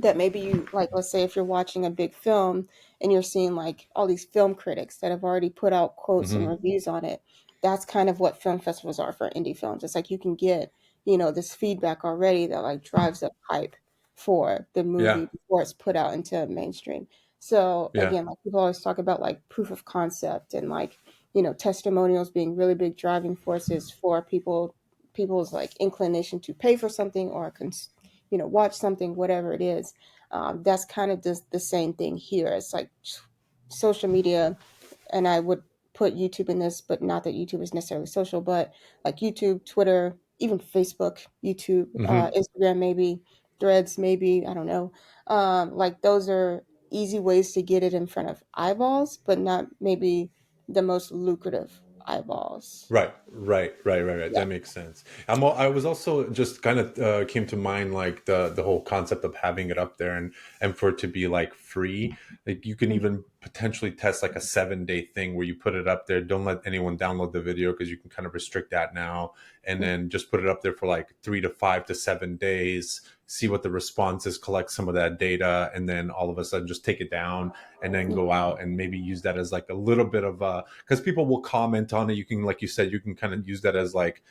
Speaker 2: that maybe you like, let's say if you're watching a big film and you're seeing like all these film critics that have already put out quotes and
Speaker 1: Hmm.
Speaker 2: reviews on it. That's kind of what film festivals are for indie films. It's like you can get, this feedback already that like drives up hype for the
Speaker 1: Yeah.
Speaker 2: movie before it's put out into mainstream. So
Speaker 1: Yeah.
Speaker 2: again, like people always talk about like proof of concept and like, testimonials being really big driving forces for people's like inclination to pay for something or watch something, whatever it is. That's kind of just the same thing here. It's like social media, and I would put YouTube in this, but not that YouTube is necessarily social, but like YouTube, Twitter, even Facebook, YouTube,
Speaker 1: Hmm.
Speaker 2: Instagram, maybe Threads, maybe, I don't know. Like those are easy ways to get it in front of eyeballs, but not maybe the most lucrative eyeballs.
Speaker 1: Right, right.
Speaker 2: Yeah.
Speaker 1: That makes sense. I was also just kind of came to mind like the whole concept of having it up there and for it to be like free. Like you can even potentially test like a 7 day thing where you put it up there. Don't let anyone download the video because you can kind of restrict that now, and then just put it up there for like 3 to 5 to 7 days. See what the response is, collect some of that data, and then all of a sudden just take it down and then go out and maybe use that as like a little bit of a, because people will comment on it. You can, like you said, you can kind of use that as like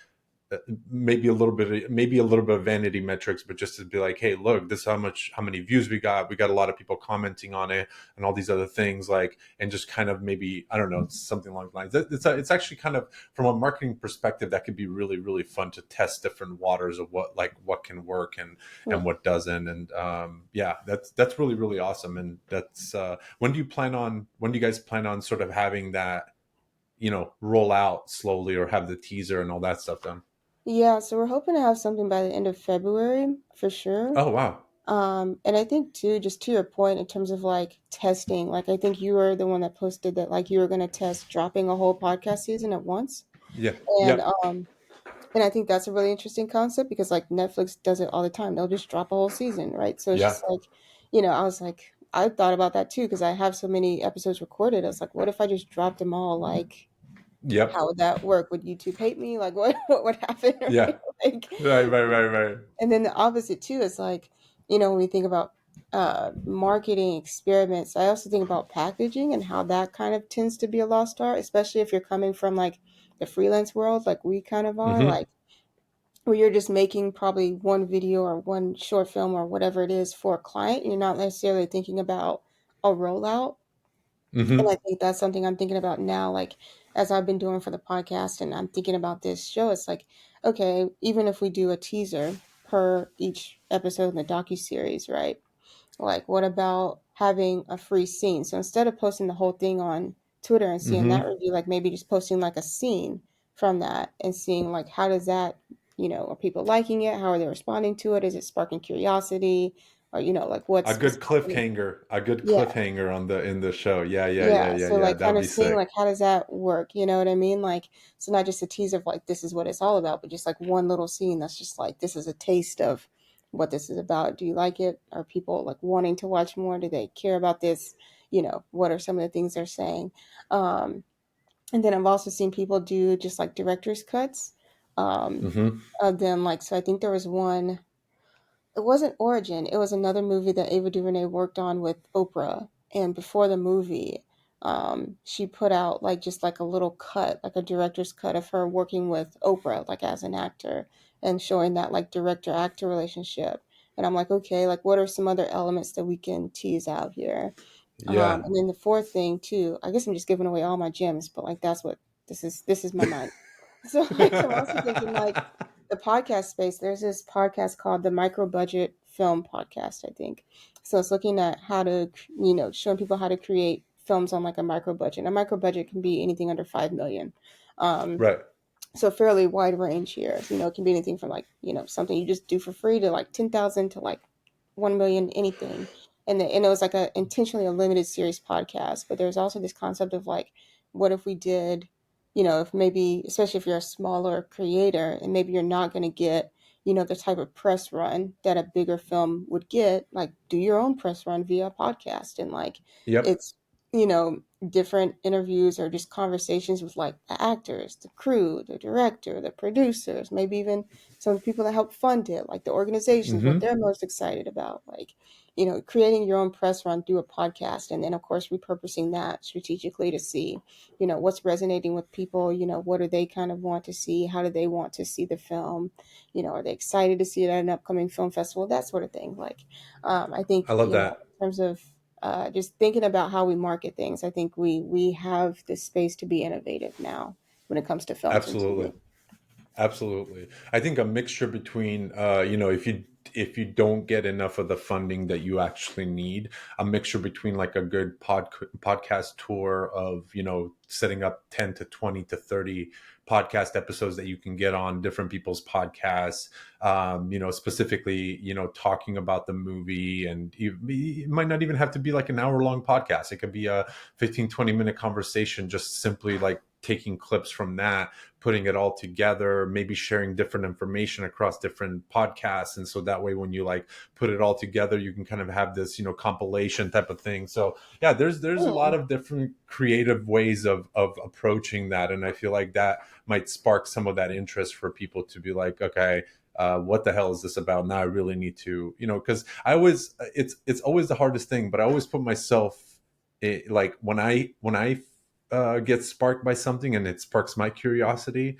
Speaker 1: maybe a little bit of vanity metrics, but just to be like, hey, look, this is how many views we got a lot of people commenting on it and all these other things, like, and just kind of maybe, I don't know, something along the lines. It's actually kind of, from a marketing perspective, that could be really really fun to test different waters of what can work
Speaker 2: Yeah.
Speaker 1: and what doesn't. And yeah, that's really really awesome. And that's when do you guys plan on sort of having that, roll out slowly, or have the teaser and all that stuff done?
Speaker 2: Yeah, so we're hoping to have something by the end of February for sure.
Speaker 1: Oh wow.
Speaker 2: And I think too, just to your point in terms of like testing, like I think you were the one that posted that like you were gonna test dropping a whole podcast season at once.
Speaker 1: Yeah.
Speaker 2: And
Speaker 1: Yep.
Speaker 2: and I think that's a really interesting concept because like Netflix does it all the time. They'll just drop a whole season, right? So it's
Speaker 1: Yeah.
Speaker 2: just like, I was like, I thought about that too because I have so many episodes recorded. I was like, what if I just dropped them all? Like,
Speaker 1: Yep.
Speaker 2: how would that work? Would YouTube hate me? Like, what would happen?
Speaker 1: Yeah.
Speaker 2: Right? Like,
Speaker 1: Right.
Speaker 2: and then the opposite too is like, when we think about marketing experiments, I also think about packaging and how that kind of tends to be a lost art, especially if you're coming from like the freelance world, like we kind of are,
Speaker 1: Mm-hmm.
Speaker 2: like where you're just making probably one video or one short film or whatever it is for a client. You're not necessarily thinking about a rollout. And I
Speaker 1: Mm-hmm.
Speaker 2: think that's something I'm thinking about now, like as I've been doing for the podcast and I'm thinking about this show, it's like, okay, even if we do a teaser per each episode in the docu-series, right? Like, what about having a free scene? So instead of posting the whole thing on Twitter and seeing that
Speaker 1: Mm-hmm.
Speaker 2: review, like maybe just posting like a scene from that and seeing like how does that, are people liking it? How are they responding to it? Is it sparking curiosity? Or, like what's happening?
Speaker 1: A good
Speaker 2: Yeah.
Speaker 1: cliffhanger on the in the show. Yeah,
Speaker 2: Yeah, so,
Speaker 1: yeah.
Speaker 2: like,
Speaker 1: That'd
Speaker 2: kinda
Speaker 1: be
Speaker 2: seeing,
Speaker 1: sick.
Speaker 2: like, how does that work, you know what I mean? Like, so not just a teaser of, like, this is what it's all about, but just, like, one little scene that's just, like, this is a taste of what this is about. Do you like it? Are people like wanting to watch more? Do they care about this? What are some of the things they're saying? Um, and then I've also seen people do just like director's cuts um,
Speaker 1: Hmm.
Speaker 2: of them. Like, so I think there was one, it wasn't Origin. It was another movie that Ava DuVernay worked on with Oprah. And before the movie, she put out like just like a little cut, like a director's cut of her working with Oprah, like as an actor, and showing that like director actor relationship. And I'm like, okay, like what are some other elements that we can tease out here?
Speaker 1: Yeah.
Speaker 2: And then the fourth thing too, I guess I'm just giving away all my gems, but like that's what this is my mind. So like I'm also thinking like the podcast space, there's this podcast called the Micro Budget Film Podcast, I think. So it's looking at how to, showing people how to create films on like a micro budget. A micro budget can be anything under 5 million. Um,
Speaker 1: Right.
Speaker 2: so fairly wide range here. It can be anything from like, something you just do for free to like 10,000 to like 1 million, anything. And it was like a intentionally a limited series podcast. But there's also this concept of like, what if we did, if maybe, especially if you're a smaller creator and maybe you're not going to get, the type of press run that a bigger film would get, like do your own press run via podcast. And like,
Speaker 1: Yep.
Speaker 2: it's, you know, different interviews or just conversations with like the actors, the crew, the director, the producers, maybe even some of the people that help fund it, like the organizations, what
Speaker 1: Hmm.
Speaker 2: they're most excited about, like, creating your own press run through a podcast. And then, of course, repurposing that strategically to see, what's resonating with people, what do they kind of want to see? How do they want to see the film? Are they excited to see it at an upcoming film festival? That sort of thing. Like, I think,
Speaker 1: I love that.
Speaker 2: in terms of just thinking about how we market things, I think we have the space to be innovative now when it comes to films and
Speaker 1: Absolutely.
Speaker 2: TV.
Speaker 1: Absolutely. I think a mixture between, if you don't get enough of the funding that you actually need, a mixture between like a good podcast tour of, setting up 10 to 20 to 30 podcast episodes that you can get on different people's podcasts, specifically, talking about the movie. And it might not even have to be like an hour long podcast. It could be a 15-20 minute conversation, just simply like taking clips from that, putting it all together, maybe sharing different information across different podcasts. And so that way, when you like put it all together, you can kind of have this, compilation type of thing. So yeah, there's a lot
Speaker 2: Hmm.
Speaker 1: of different creative ways of approaching that. And I feel like that might spark some of that interest for people to be like, okay, what the hell is this about? Now I really need to, because it's always the hardest thing, but I always put myself like when I get sparked by something and it sparks my curiosity,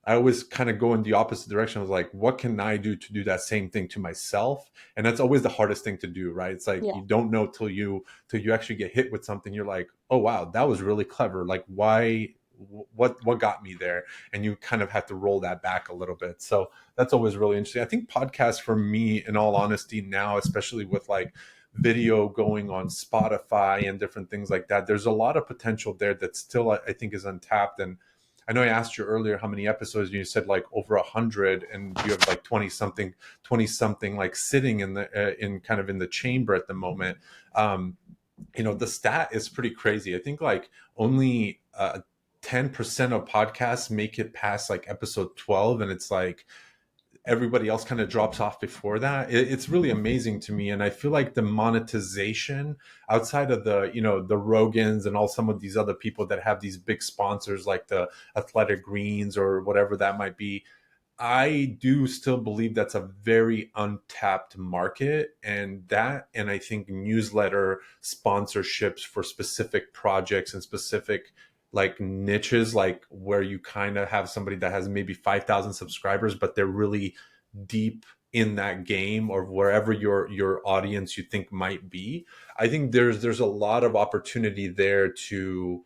Speaker 1: I always kind of go in the opposite direction. I was like, what can I do to do that same thing to myself? And that's always the hardest thing to do, right? It's like
Speaker 2: Yeah.
Speaker 1: you don't know till you actually get hit with something. You're like, oh wow, that was really clever. Like why? What got me there? And you kind of have to roll that back a little bit. So that's always really interesting. I think podcasts for me, in all honesty, now, especially with like video going on Spotify and different things like that, there's a lot of potential there that still I think is untapped. And I know I asked you earlier how many episodes, and you said like over 100, and you have like 20 something like sitting in the in kind of in the chamber at the moment. Um, the stat is pretty crazy. I think like only 10% of podcasts make it past like episode 12, and it's like everybody else kind of drops off before that. It's really amazing to me. And I feel like the monetization outside of the Rogans and all some of these other people that have these big sponsors like the Athletic Greens or whatever that might be, I do still believe that's a very untapped market. And I think newsletter sponsorships for specific projects and specific like niches, like where you kind of have somebody that has maybe 5,000 subscribers, but they're really deep in that game or wherever your audience you think might be. I think there's a lot of opportunity there to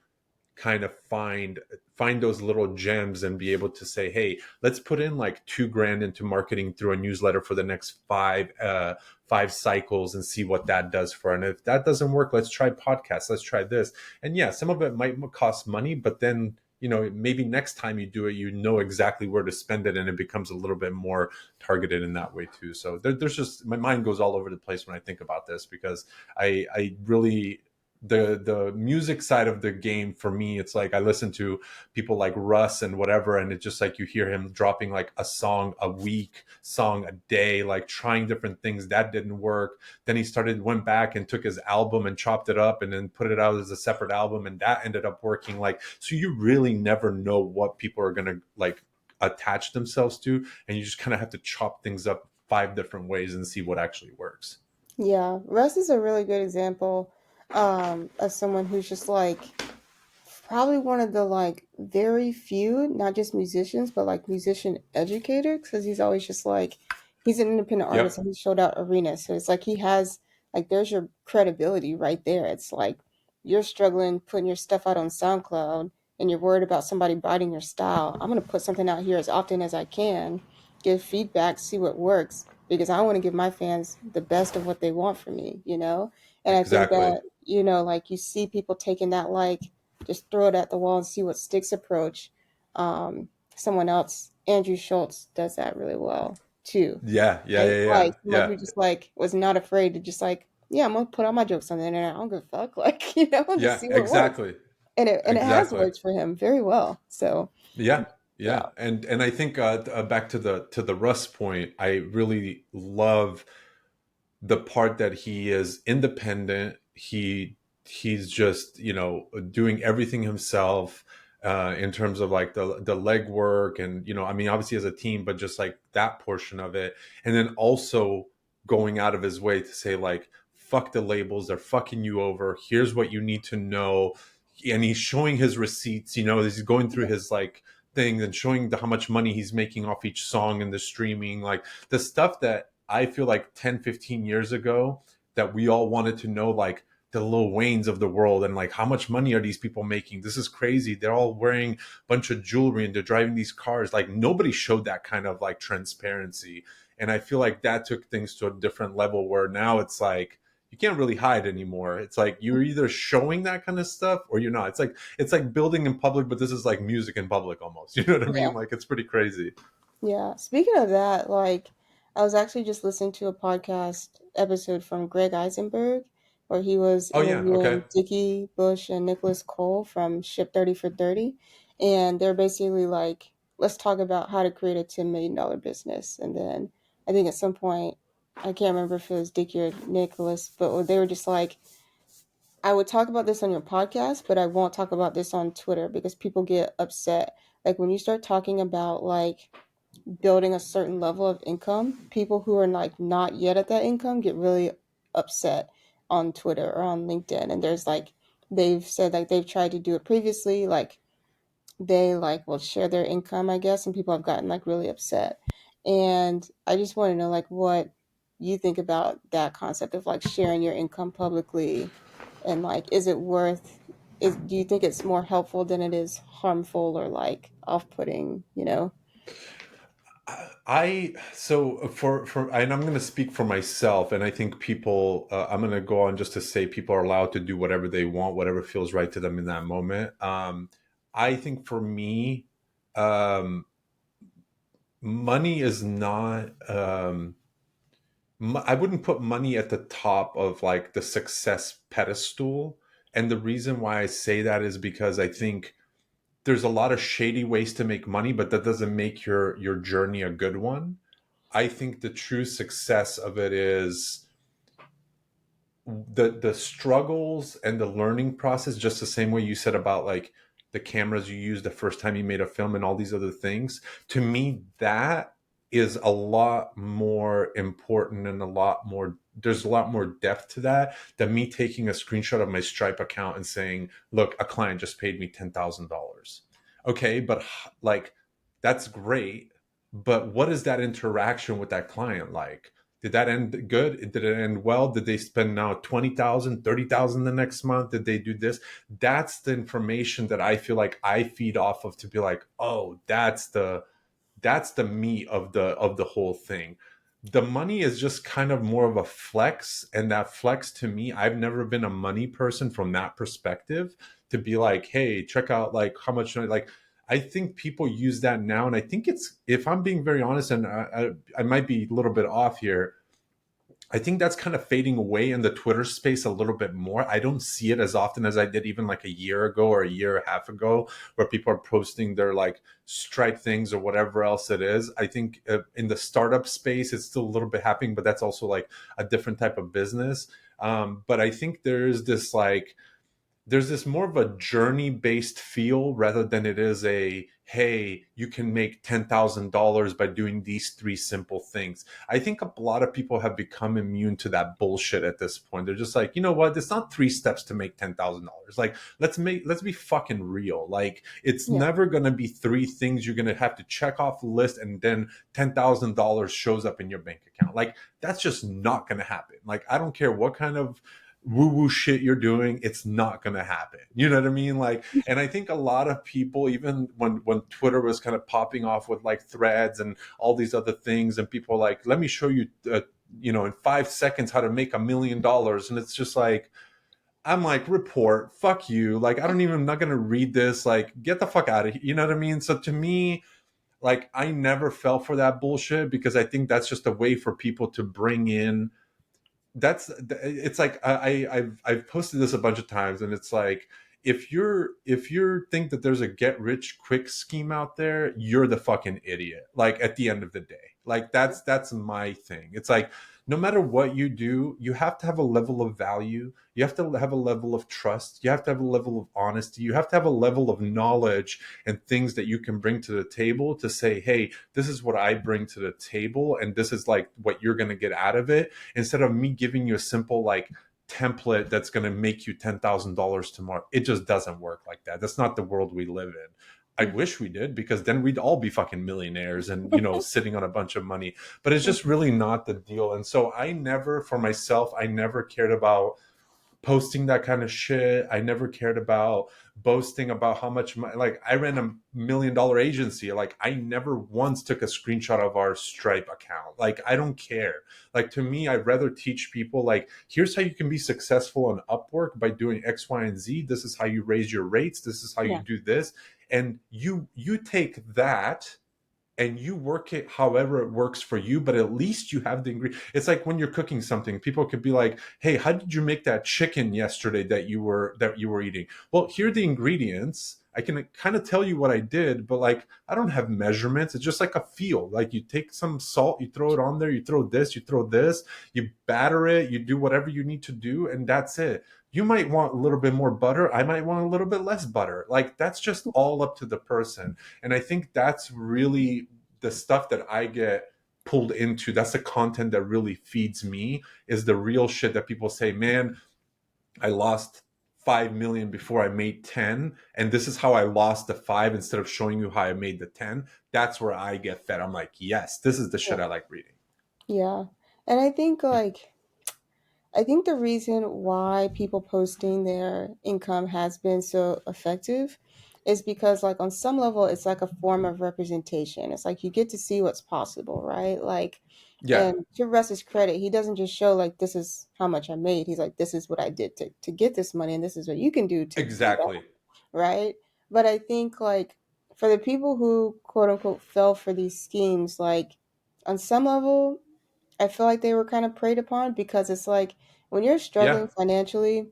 Speaker 1: kind of find those little gems and be able to say, hey, let's put in like 2 grand into marketing through a newsletter for the next five cycles and see what that does for. And if that doesn't work, let's try podcasts, let's try this. And yeah, some of it might cost money, but then maybe next time you do it, exactly where to spend it, and it becomes a little bit more targeted in that way too. So there's just, my mind goes all over the place when I think about this, because I really the music side of the game for me, it's like I listen to people like Russ and whatever, and it's just like you hear him dropping like a song a week, song a day, like trying different things. That didn't work. Then he went back and took his album and chopped it up and then put it out as a separate album, and that ended up working. Like, so you really never know what people are gonna like attach themselves to, and you just kind of have to chop things up five different ways and see what actually works.
Speaker 2: Yeah, Russ is a really good example of someone who's just like probably one of the like very few, not just musicians, but like musician educators, because he's always just like he's an independent artist
Speaker 1: Yep,
Speaker 2: and he showed out arenas. So it's like he has like there's your credibility right there. It's like you're struggling putting your stuff out on SoundCloud and you're worried about somebody biting your style. I'm gonna put something out here as often as I can, give feedback, see what works, because I want to give my fans the best of what they want from me, you know? And I think
Speaker 1: exactly.
Speaker 2: that, you know, like you see people taking that like just throw it at the wall and see what sticks approach. Someone else, Andrew Schultz, does that really well too.
Speaker 1: Yeah, yeah,
Speaker 2: Right?
Speaker 1: yeah,
Speaker 2: Like
Speaker 1: yeah,
Speaker 2: someone
Speaker 1: yeah,
Speaker 2: who just like was not afraid to just like, yeah, I'm gonna put all my jokes on the internet. I don't give a fuck. Like, you know, just
Speaker 1: yeah.
Speaker 2: see what works.
Speaker 1: Exactly,
Speaker 2: And it has
Speaker 1: exactly.
Speaker 2: worked for him very well. So
Speaker 1: Yeah,
Speaker 2: yeah.
Speaker 1: yeah, and I think back to the Russ point, I really love the part that he is independent. He's just, you know, doing everything himself, in terms of like the legwork, and you know, I mean, obviously as a team, but just like that portion of it, and then also going out of his way to say like, fuck the labels, they're fucking you over. Here's what you need to know, and he's showing his receipts. You know, he's going through his like things and showing how much money he's making off each song and the streaming, like the stuff that I feel like 10, 15 years ago that we all wanted to know, like the Lil Waynes of the world, and like how much money are these people making? This is crazy. They're all wearing a bunch of jewelry and they're driving these cars. Like nobody showed that kind of like transparency. And I feel like that took things to a different level where now it's like you can't really hide anymore. It's like you're either showing that kind of stuff or you're not. It's like building in public, but this is like music in public almost. You know what I
Speaker 2: Yeah.
Speaker 1: mean? Like it's pretty crazy.
Speaker 2: Yeah. Speaking of that, like I was actually just listening to a podcast episode from Greg Eisenberg where he was
Speaker 1: Oh yeah, okay.
Speaker 2: interviewing Dickie Bush and Nicholas Cole from Ship 30 for 30. And they're basically like, let's talk about how to create a $10 million business. And then I think at some point, I can't remember if it was Dickie or Nicholas, but they were just like, I would talk about this on your podcast, but I won't talk about this on Twitter because people get upset. Like when you start talking about like building a certain level of income, people who are like not yet at that income get really upset on Twitter or on LinkedIn. And there's like they've said like they've tried to do it previously, like they like will share their income, I guess, and people have gotten like really upset. And I just want to know like what you think about that concept of like sharing your income publicly and like is it worth is do you think it's more helpful than it is harmful or like off-putting, you know?
Speaker 1: I so for and I'm going to speak for myself, and I think people. I'm going to go on just to say people are allowed to do whatever they want, whatever feels right to them in that moment. I think for me, um, money is not. I wouldn't put money at the top of like the success pedestal, and the reason why I say that is because I think there's a lot of shady ways to make money, but that doesn't make your journey a good one. I think the true success of it is the struggles and the learning process, just the same way you said about like the cameras you used the first time you made a film and all these other things. To me, that is a lot more important and a lot more there's a lot more depth to that than me taking a screenshot of my Stripe account and saying, look, a client just paid me $10,000. Okay, but like that's great, but what is that interaction with that client like? Did that end good? Did it end well? Did they spend now 20,000, 30,000 the next month? Did they do this? That's the information that I feel like I feed off of to be like, oh, that's the meat of the whole thing. The money is just kind of more of a flex, and that flex to me, I've never been a money person from that perspective to be like, hey, check out like how much like I think people use that now, and I think it's, if I'm being very honest, and I might be a little bit off here, I think that's kind of fading away in the Twitter space a little bit more. I don't see it as often as I did even like a year ago or a year and a half ago, where people are posting their like Stripe things or whatever else it is. I think in the startup space, it's still a little bit happening, but that's also like a different type of business. But I think there's this more of a journey based feel rather than it is a hey, you can make $10,000 by doing these three simple things. I think a lot of people have become immune to that bullshit at this point. They're just like, you know what, it's not three steps to make $10,000. Like, let's be fucking real. Like, it's
Speaker 2: Yeah.
Speaker 1: never going to be three things you're going to have to check off the list and then $10,000 shows up in your bank account. Like, that's just not going to happen. Like, I don't care what kind of woo woo shit you're doing, it's not going to happen. You know what I mean? Like, and I think a lot of people, even when Twitter was kind of popping off with like threads and all these other things, and people are like, let me show you, in 5 seconds how to make $1 million. And it's just like, I'm like, report, fuck you. Like, I don't even, I'm not going to read this. Like, get the fuck out of here. You know what I mean? So to me, like, I never fell for that bullshit because I think that's just a way for people to bring in that's it's like I've posted this a bunch of times, and it's like if you think that there's a get rich quick scheme out there, you're the fucking idiot. Like at the end of the day, like that's my thing. It's like no matter what you do, you have to have a level of value, you have to have a level of trust, you have to have a level of honesty, you have to have a level of knowledge and things that you can bring to the table to say, hey, this is what I bring to the table and this is like what you're going to get out of it, instead of me giving you a simple like template that's going to make you $10,000 tomorrow. It just doesn't work like that. That's not the world we live in. I wish we did, because then we'd all be fucking millionaires and, sitting on a bunch of money, but it's just really not the deal. And so I never, for myself, I never cared about posting that kind of shit. I never cared about boasting about how much money, like I ran $1 million agency. Like I never once took a screenshot of our Stripe account. Like I don't care. Like to me, I'd rather teach people like, here's how you can be successful on Upwork by doing X, Y, and Z. This is how you raise your rates. This is how you
Speaker 2: Yeah.
Speaker 1: do this. And you take that and you work it however it works for you, but at least you have the ingredient. It's like when you're cooking something, people could be like, hey, how did you make that chicken yesterday that you were eating? Well, here are the ingredients. I can kind of tell you what I did, but like I don't have measurements. It's just like a feel. Like you take some salt, you throw it on there, you throw this, you batter it, you do whatever you need to do, and that's it. You might want a little bit more butter. I might want a little bit less butter. Like that's just all up to the person. And I think that's really the stuff that I get pulled into. That's the content that really feeds me, is the real shit that people say, man, I lost 5 million before I made 10. And this is how I lost the five instead of showing you how I made the 10. That's where I get fed. I'm like, yes, this is the shit I like reading.
Speaker 2: Yeah. And I think the reason why people posting their income has been so effective is because like on some level it's like a form of representation. It's like you get to see what's possible, right? Like,
Speaker 1: Yeah,
Speaker 2: and to Russ's credit, he doesn't just show like this is how much I made. He's like, this is what I did to get this money and this is what you can do to do that,
Speaker 1: exactly.
Speaker 2: right? But I think like for the people who quote unquote fell for these schemes, like on some level I feel like they were kind of preyed upon because it's like when you're
Speaker 1: Yeah.
Speaker 2: struggling financially,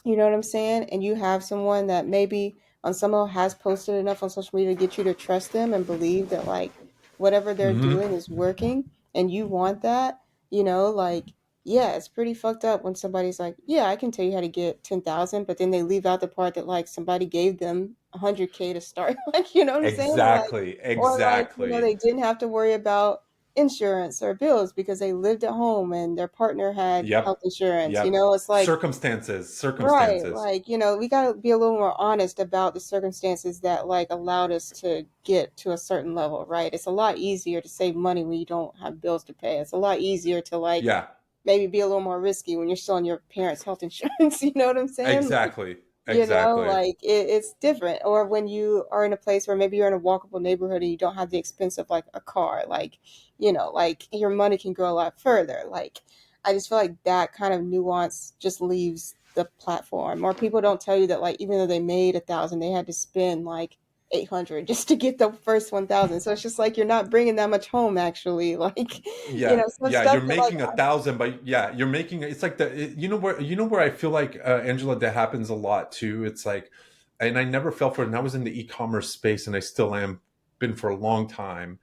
Speaker 2: you know what I'm saying? And you have someone that maybe on some level has posted enough on social media to get you to trust them and believe that like whatever they're doing
Speaker 1: Mm-hmm.
Speaker 2: is working and you want that, like yeah, it's pretty fucked up when somebody's like, yeah, I can tell you how to get 10,000, but then they leave out the part that like somebody gave them 100K to start, like, you know what I'm saying?
Speaker 1: Exactly.
Speaker 2: Or like,
Speaker 1: Exactly.
Speaker 2: they didn't have to worry about insurance or bills because they lived at home and their partner had health
Speaker 1: Yep.
Speaker 2: insurance.
Speaker 1: Yep.
Speaker 2: It's like,
Speaker 1: Circumstances.
Speaker 2: right,
Speaker 1: Circumstances.
Speaker 2: like, we got to be a little more honest about the circumstances that like allowed us to get to a certain level, right? It's a lot easier to save money when you don't have bills to pay. It's a lot easier to like
Speaker 1: Yeah.
Speaker 2: maybe be a little more risky when you're still on your parents' health insurance, you know what I'm saying?
Speaker 1: Exactly. Exactly.
Speaker 2: Like it's different. Or when you are in a place where maybe you're in a walkable neighborhood and you don't have the expense of like a car, like, like your money can go a lot further. Like, I just feel like that kind of nuance just leaves the platform. Or people don't tell you that, like, even though they made 1,000, they had to spend like 800 just to get the first 1,000. So it's just like you're not bringing that much home actually. Like,
Speaker 1: Yeah,
Speaker 2: some
Speaker 1: yeah,
Speaker 2: stuff
Speaker 1: you're
Speaker 2: that like
Speaker 1: making 1,000, but yeah, you're making it's like you know where I feel like Angela, that happens a lot too. It's like, and I never fell for it, and I was in the e-commerce space, and I still am, been for a long time.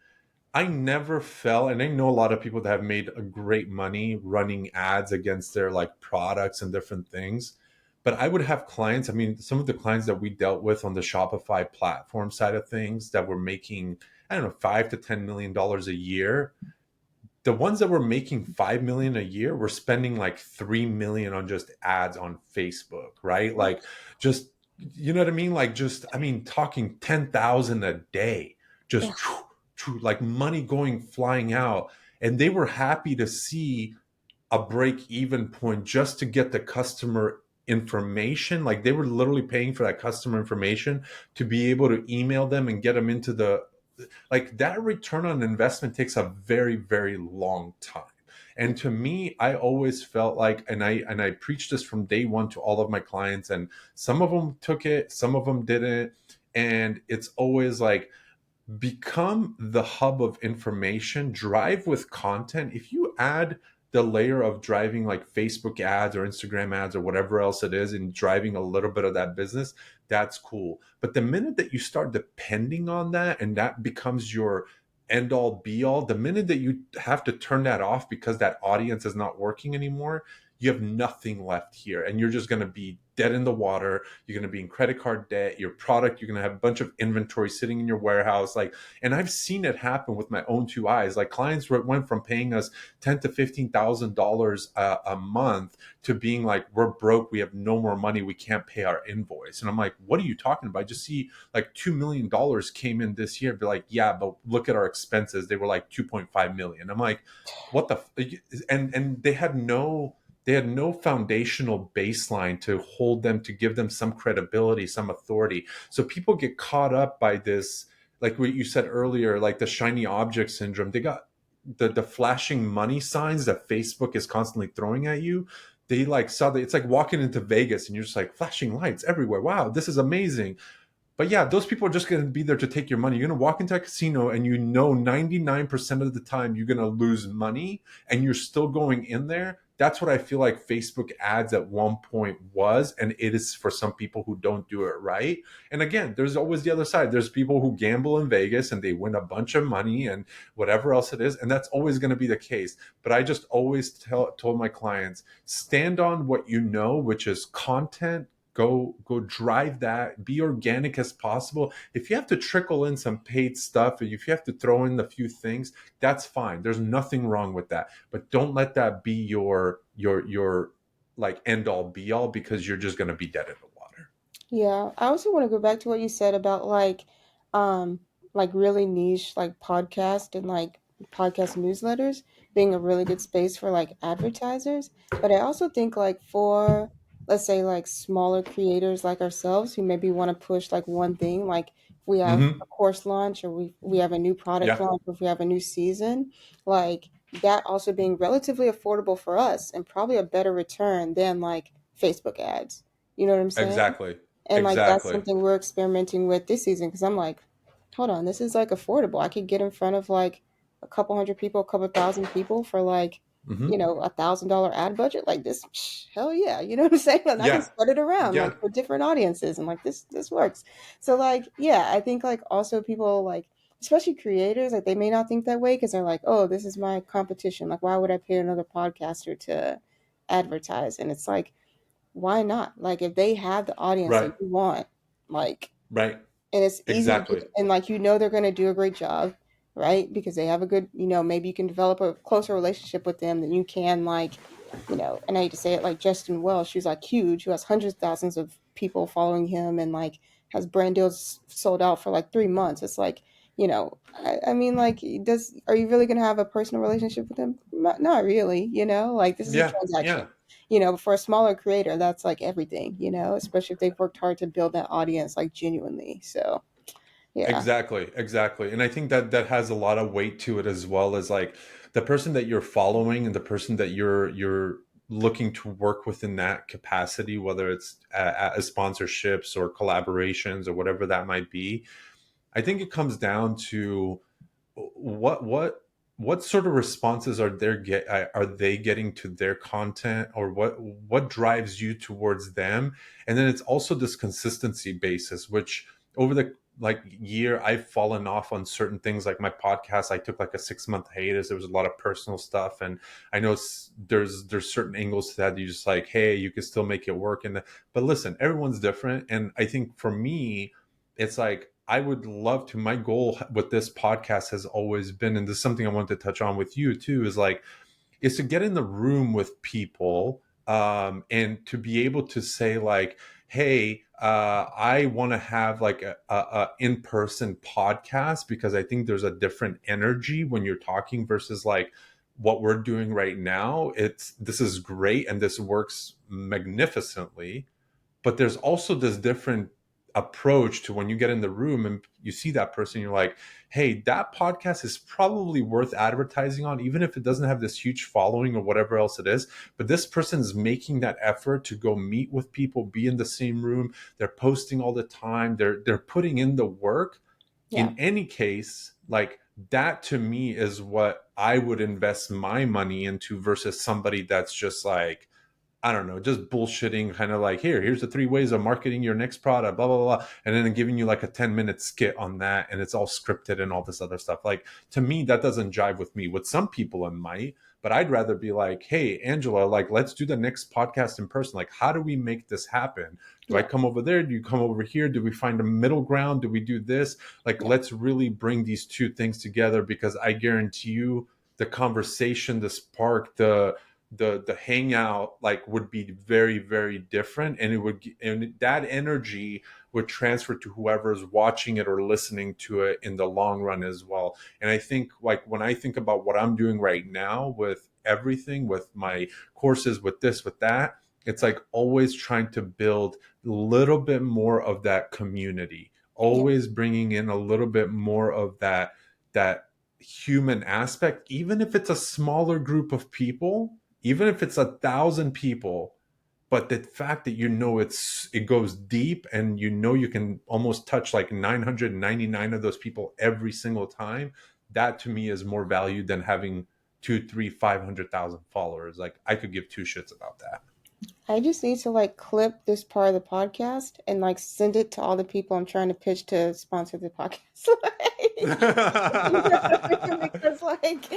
Speaker 1: I never fell, and I know a lot of people that have made a great money running ads against their like products and different things. But I would have clients, I mean, some of the clients that we dealt with on the Shopify platform side of things that were making, I don't know, $5 to $10 million a year. The ones that were making 5 million a year were spending like 3 million on just ads on Facebook, right? Like, just, you know what I mean? Like, just, I mean, talking 10,000 a day,
Speaker 2: yeah,
Speaker 1: just like money going flying out. And they were happy to see a break even point just to get the customer information. Like, they were literally paying for that customer information to be able to email them and get them into the, like, that return on investment takes a very, very long time. And to me, I always felt like, and I preached this from day one to all of my clients, and some of them took it, some of them didn't. And it's always like, become the hub of information, drive with content. If you add the layer of driving like Facebook ads or Instagram ads or whatever else it is, and driving a little bit of that business, that's cool. But the minute that you start depending on that, and that becomes your end all be all, the minute that you have to turn that off because that audience is not working anymore, you have nothing left here, and you're just going to be dead in the water. You're going to be in credit card debt. Your product, you're going to have a bunch of inventory sitting in your warehouse. Like, and I've seen it happen with my own two eyes. Like, clients went from paying us $10,000 to $15,000 a month to being like, we're broke, we have no more money, we can't pay our invoice. And I'm like, what are you talking about? I just see like $2 million came in this year. Be like, yeah, but look at our expenses, they were like 2.5 million. I'm like, what the and they had no foundational baseline to hold them, to give them some credibility, some authority. So people get caught up by this, like what you said earlier, like the shiny object syndrome. They got the flashing money signs that Facebook is constantly throwing at you. They like saw that it's like walking into Vegas and you're just like, flashing lights everywhere. Wow, this is amazing. But yeah, those people are just going to be there to take your money. You're going to walk into a casino and 99% of the time you're going to lose money, and you're still going in there. That's what I feel like Facebook ads at one point was. And it is for some people who don't do it right. And again, there's always the other side. There's people who gamble in Vegas and they win a bunch of money and whatever else it is. And that's always going to be the case. But I just always told my clients, stand on what you know, which is content. Go drive that, be organic as possible. If you have to trickle in some paid stuff, and if you have to throw in a few things, that's fine, there's nothing wrong with that. But don't let that be your like end all be all, because you're just going to be dead in the water.
Speaker 2: yeah. I also want to go back to what you said about um, like really niche like podcast and like podcast newsletters being a really good space for like advertisers. But I also think like for let's say like smaller creators like ourselves who maybe want to push like one thing, like if we have
Speaker 1: Mm-hmm.
Speaker 2: a course launch or we have a new product
Speaker 1: Yeah.
Speaker 2: launch, or if we have a new season, like that also being relatively affordable for us and probably a better return than like Facebook ads. You know what I'm saying?
Speaker 1: Exactly.
Speaker 2: And like that's
Speaker 1: Exactly.
Speaker 2: something we're experimenting with this season because I'm like, hold on, this is like affordable. I could get in front of like a couple hundred people, a couple thousand people for like,
Speaker 1: Mm-hmm.
Speaker 2: $1,000 ad budget like this. Hell yeah, you know what I'm saying? And I can
Speaker 1: Yeah.
Speaker 2: spread it around
Speaker 1: Yeah.
Speaker 2: like for different audiences, and like this works. So like, yeah, I think like also people like, especially creators, like they may not think that way because they're like, oh, this is my competition. Like, why would I pay another podcaster to advertise? And it's like, why not? Like if they have the audience that
Speaker 1: Right.
Speaker 2: you want, like,
Speaker 1: Right.
Speaker 2: and it's easy to
Speaker 1: Exactly.
Speaker 2: get, and like they're going to do a great job, right? Because they have a good, maybe you can develop a closer relationship with them than you can like, and I hate to say it, like Justin Welsh, who's like huge, who has hundreds of thousands of people following him and like has brand deals sold out for like 3 months. It's like, I mean, like, are you really going to have a personal relationship with him? Not really, like this is a
Speaker 1: Yeah.
Speaker 2: transaction.
Speaker 1: Yeah.
Speaker 2: But for a smaller creator, that's like everything, especially if they've worked hard to build that audience like genuinely. So, yeah.
Speaker 1: Exactly, exactly. And I think that that has a lot of weight to it, as well as like the person that you're following and the person that you're looking to work with in that capacity, whether it's as sponsorships or collaborations or whatever that might be. I think it comes down to what what what sort of responses are they getting to their content, or what drives you towards them. And then it's also this consistency basis, which over the like year I've fallen off on certain things. Like my podcast, I took like a 6 month hiatus. There was a lot of personal stuff, and I know there's certain angles to that. You just like, hey, you can still make it work. And but listen, everyone's different, and I think for me, it's like I would love to. My goal with this podcast has always been, and this is something I wanted to touch on with you too, is to get in the room with people, and to be able to say like, hey, I want to have like a in-person podcast, because I think there's a different energy when you're talking versus like what we're doing right now. This is great and this works magnificently, but there's also this different approach to when you get in the room and you see that person, you're like, hey, that podcast is probably worth advertising on, even if it doesn't have this huge following or whatever else it is. But this person is making that effort to go meet with people, be in the same room. They're posting all the time. They're putting in the work.
Speaker 2: Yeah.
Speaker 1: In any case, like that to me is what I would invest my money into versus somebody that's just like, I don't know, just bullshitting, kind of like, here's the 3 ways of marketing your next product, blah, blah, blah. And then giving you like a 10-minute skit on that. And it's all scripted and all this other stuff. Like, to me, that doesn't jive with me. With some people, it might, but I'd rather be like, hey, Angela, like, let's do the next podcast in person. Like, how do we make this happen? Do I
Speaker 2: Yeah.
Speaker 1: come over there? Do you come over here? Do we find a middle ground? Do we do this? Like,
Speaker 2: Yeah.
Speaker 1: let's really bring these two things together, because I guarantee you the conversation, the spark, the hangout like would be very, very different, and that energy would transfer to whoever's watching it or listening to it in the long run as well. And I think like when I think about what I'm doing right now with everything, with my courses, with this, with that, it's like always trying to build a little bit more of that community,
Speaker 2: Yeah.
Speaker 1: always bringing in a little bit more of that human aspect, even if it's a smaller group of people, even if it's 1,000 people. But the fact that it goes deep, and you can almost touch like 999 of those people every single time, that to me is more value than having two, three, 500,000 followers. Like, I could give two shits about
Speaker 2: I just need to like clip this part of the podcast and like send it to all the people I'm trying to pitch to sponsor the podcast. Like, you know what I mean?
Speaker 1: that.
Speaker 2: Because like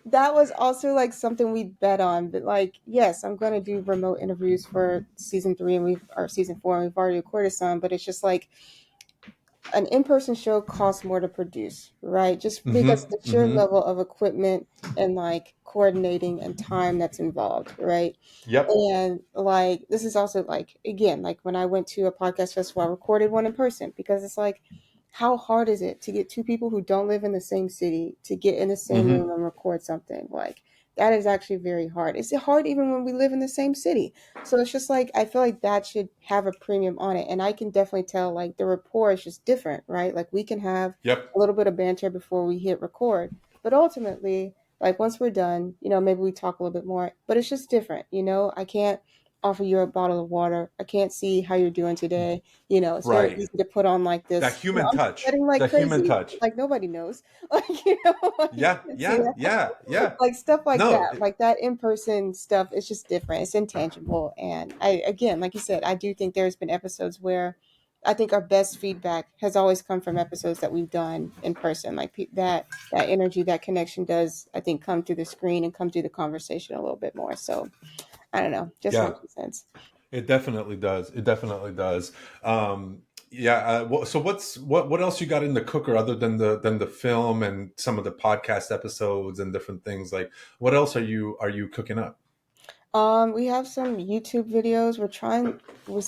Speaker 2: that was also like something we bet on. But like, yes, I'm gonna do remote interviews for season three and season four and we've already recorded some, but it's just like an in-person show costs more to produce, right? Just because
Speaker 1: Mm-hmm.
Speaker 2: the sheer
Speaker 1: Mm-hmm.
Speaker 2: level of equipment and like coordinating and time that's involved, right?
Speaker 1: Yep.
Speaker 2: And like this is also like again, like when I went to a podcast festival, I recorded one in person because it's like how hard is it to get two people who don't live in the same city to get in the same
Speaker 1: Mm-hmm.
Speaker 2: room and record something? Like that is actually very hard. It's hard even when we live in the same city. So it's just like I feel like that should have a premium on it. And I can definitely tell like the rapport is just different, right? Like we can have
Speaker 1: Yep.
Speaker 2: a little bit of banter before we hit record. But ultimately, like once we're done, maybe we talk a little bit more. But it's just different, I can't offer you a bottle of water. I can't see how you're doing today. It's very
Speaker 1: Right.
Speaker 2: easy to put on like
Speaker 1: That
Speaker 2: this,
Speaker 1: human
Speaker 2: I'm
Speaker 1: touch.
Speaker 2: sweating like
Speaker 1: That human
Speaker 2: crazy.
Speaker 1: touch.
Speaker 2: Like nobody knows. Like, like you
Speaker 1: Yeah.
Speaker 2: can't see
Speaker 1: Yeah.
Speaker 2: that.
Speaker 1: Yeah. Yeah.
Speaker 2: Like stuff
Speaker 1: No.
Speaker 2: like that in person stuff, it's just different. It's intangible. And I, again, like you said, I do think there's been episodes where I think our best feedback has always come from episodes that we've done in person. Like that energy, that connection does, I think, come through the screen and come through the conversation a little bit more. So I don't know, just my
Speaker 1: Yeah.
Speaker 2: 2 cents.
Speaker 1: It definitely does. It definitely does. Yeah. So what else you got in the cooker other than the film and some of the podcast episodes and different things? Like, what else are you cooking up?
Speaker 2: We have some YouTube videos.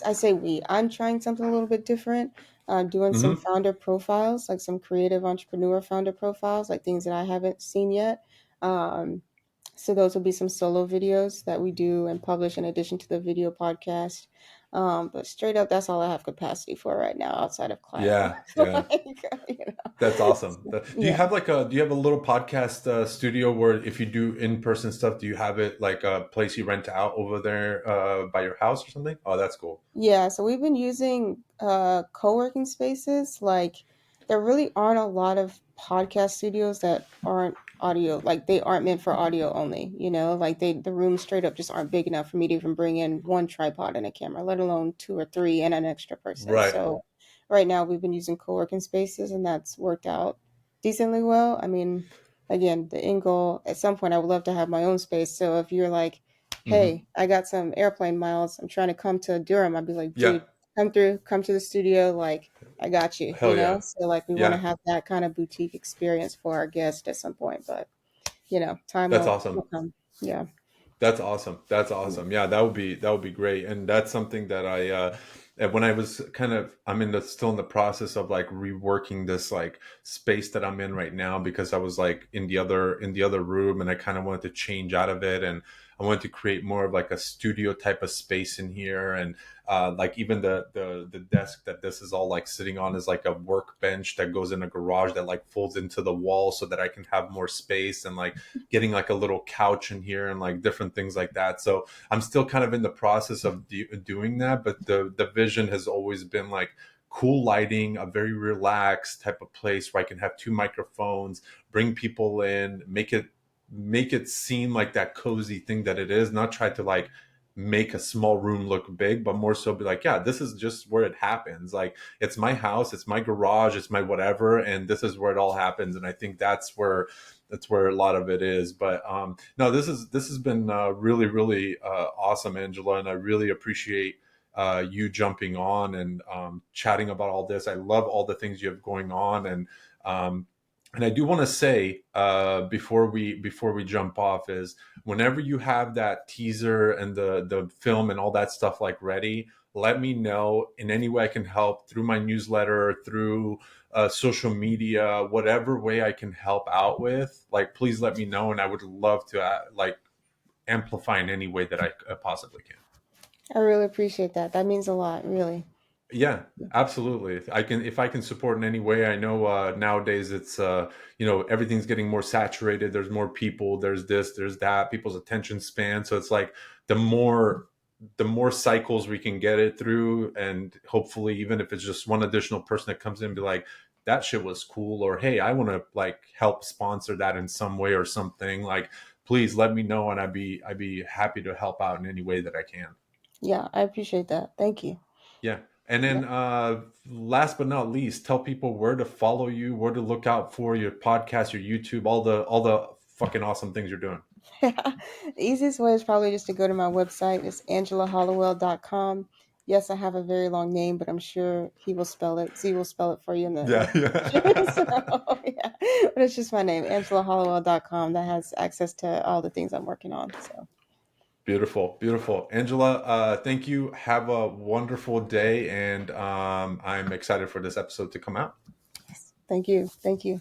Speaker 2: I say I'm trying something a little bit different. Doing some
Speaker 1: Mm-hmm.
Speaker 2: founder profiles, like some creative entrepreneur founder profiles, like things that I haven't seen yet. Um, so those will be some solo videos that we do and publish in addition to the video podcast. But straight up, that's all I have capacity for right now outside of client
Speaker 1: Yeah.
Speaker 2: work.
Speaker 1: Yeah.
Speaker 2: Like,
Speaker 1: That's awesome.
Speaker 2: yeah.
Speaker 1: Do you have a little podcast studio where if you do in person stuff, do you have it like a place you rent out over there by your house or something? Oh, that's cool.
Speaker 2: Yeah, so we've been using co-working spaces like there really aren't a lot of podcast studios that aren't audio, like they aren't meant for audio only, you know, like the rooms straight up just aren't big enough for me to even bring in one tripod and a camera, let alone two or three and an extra person.
Speaker 1: Right.
Speaker 2: So right now we've been using co-working spaces and that's worked out decently well. I mean, again, the end goal at some point I would love to have my own space. So if you're like,
Speaker 1: Hmm.
Speaker 2: hey, I got some airplane miles, I'm trying to come to Durham, I'd be like,
Speaker 1: Yeah.
Speaker 2: dude, come through, come to the studio, like I got you, you
Speaker 1: Hell
Speaker 2: know?
Speaker 1: yeah.
Speaker 2: So like we want to
Speaker 1: Yeah.
Speaker 2: have that kind of boutique experience for our guests at some point, but you know, time
Speaker 1: That's
Speaker 2: will
Speaker 1: awesome.
Speaker 2: come. Yeah.
Speaker 1: That's awesome. That's awesome. Yeah, that would be great. And that's something that and when I was I'm still in the process of like reworking this like space that I'm in right now, because I was like in the other room, and I kind of wanted to change out of it, and I wanted to create more of like a studio type of space in here. And like even the desk that this is all like sitting on is like a workbench that goes in a garage that like folds into the wall so that I can have more space, and like getting like a little couch in here and like different things like that. So I'm still kind of in the process of doing that, but the vision has always been like cool lighting, a very relaxed type of place where I can have two microphones, bring people in, make it seem like that cozy thing that it is, not try to like make a small room look big, but more so be like, yeah, this is just where it happens. Like it's my house, it's my garage, it's my whatever, and this is where it all happens. And I think that's where a lot of it is. But no, this has been really really awesome, Angela, and I really appreciate you jumping on and chatting about all this. I love all the things you have going on. Um, and I do want to say before we jump off is, whenever you have that teaser and the film and all that stuff like ready, let me know in any way I can help, through my newsletter, through social media, whatever way I can help out with. Like, please let me know, and I would love to like amplify in any way that I possibly can.
Speaker 2: I really appreciate that. That means a lot, really.
Speaker 1: Yeah, absolutely. If I can support in any way. I know nowadays it's everything's getting more saturated. There's more people. There's this. There's that. People's attention span. So it's like the more cycles we can get it through, and hopefully, even if it's just one additional person that comes in and be like, that shit was cool, or hey, I want to like help sponsor that in some way or something. Like, please let me know, and I'd be happy to help out in any way that I can.
Speaker 2: Yeah, I appreciate that. Thank you.
Speaker 1: Yeah. And then last but not least, tell people where to follow you, where to look out for your podcast, your YouTube, all the fucking awesome things you're doing.
Speaker 2: The easiest way is probably just to go to my website. It's angelahollowell.com. Yes, I have a very long name, but I'm sure he will spell it. Z will spell it for you in
Speaker 1: Yeah,
Speaker 2: the description. So,
Speaker 1: yeah.
Speaker 2: yeah. But it's just my name, angelahollowell.com. That has access to all the things I'm working on. So,
Speaker 1: Beautiful, beautiful. Angela, thank you. Have a wonderful day, and I'm excited for this episode to come out.
Speaker 2: yes, thank you. Thank you.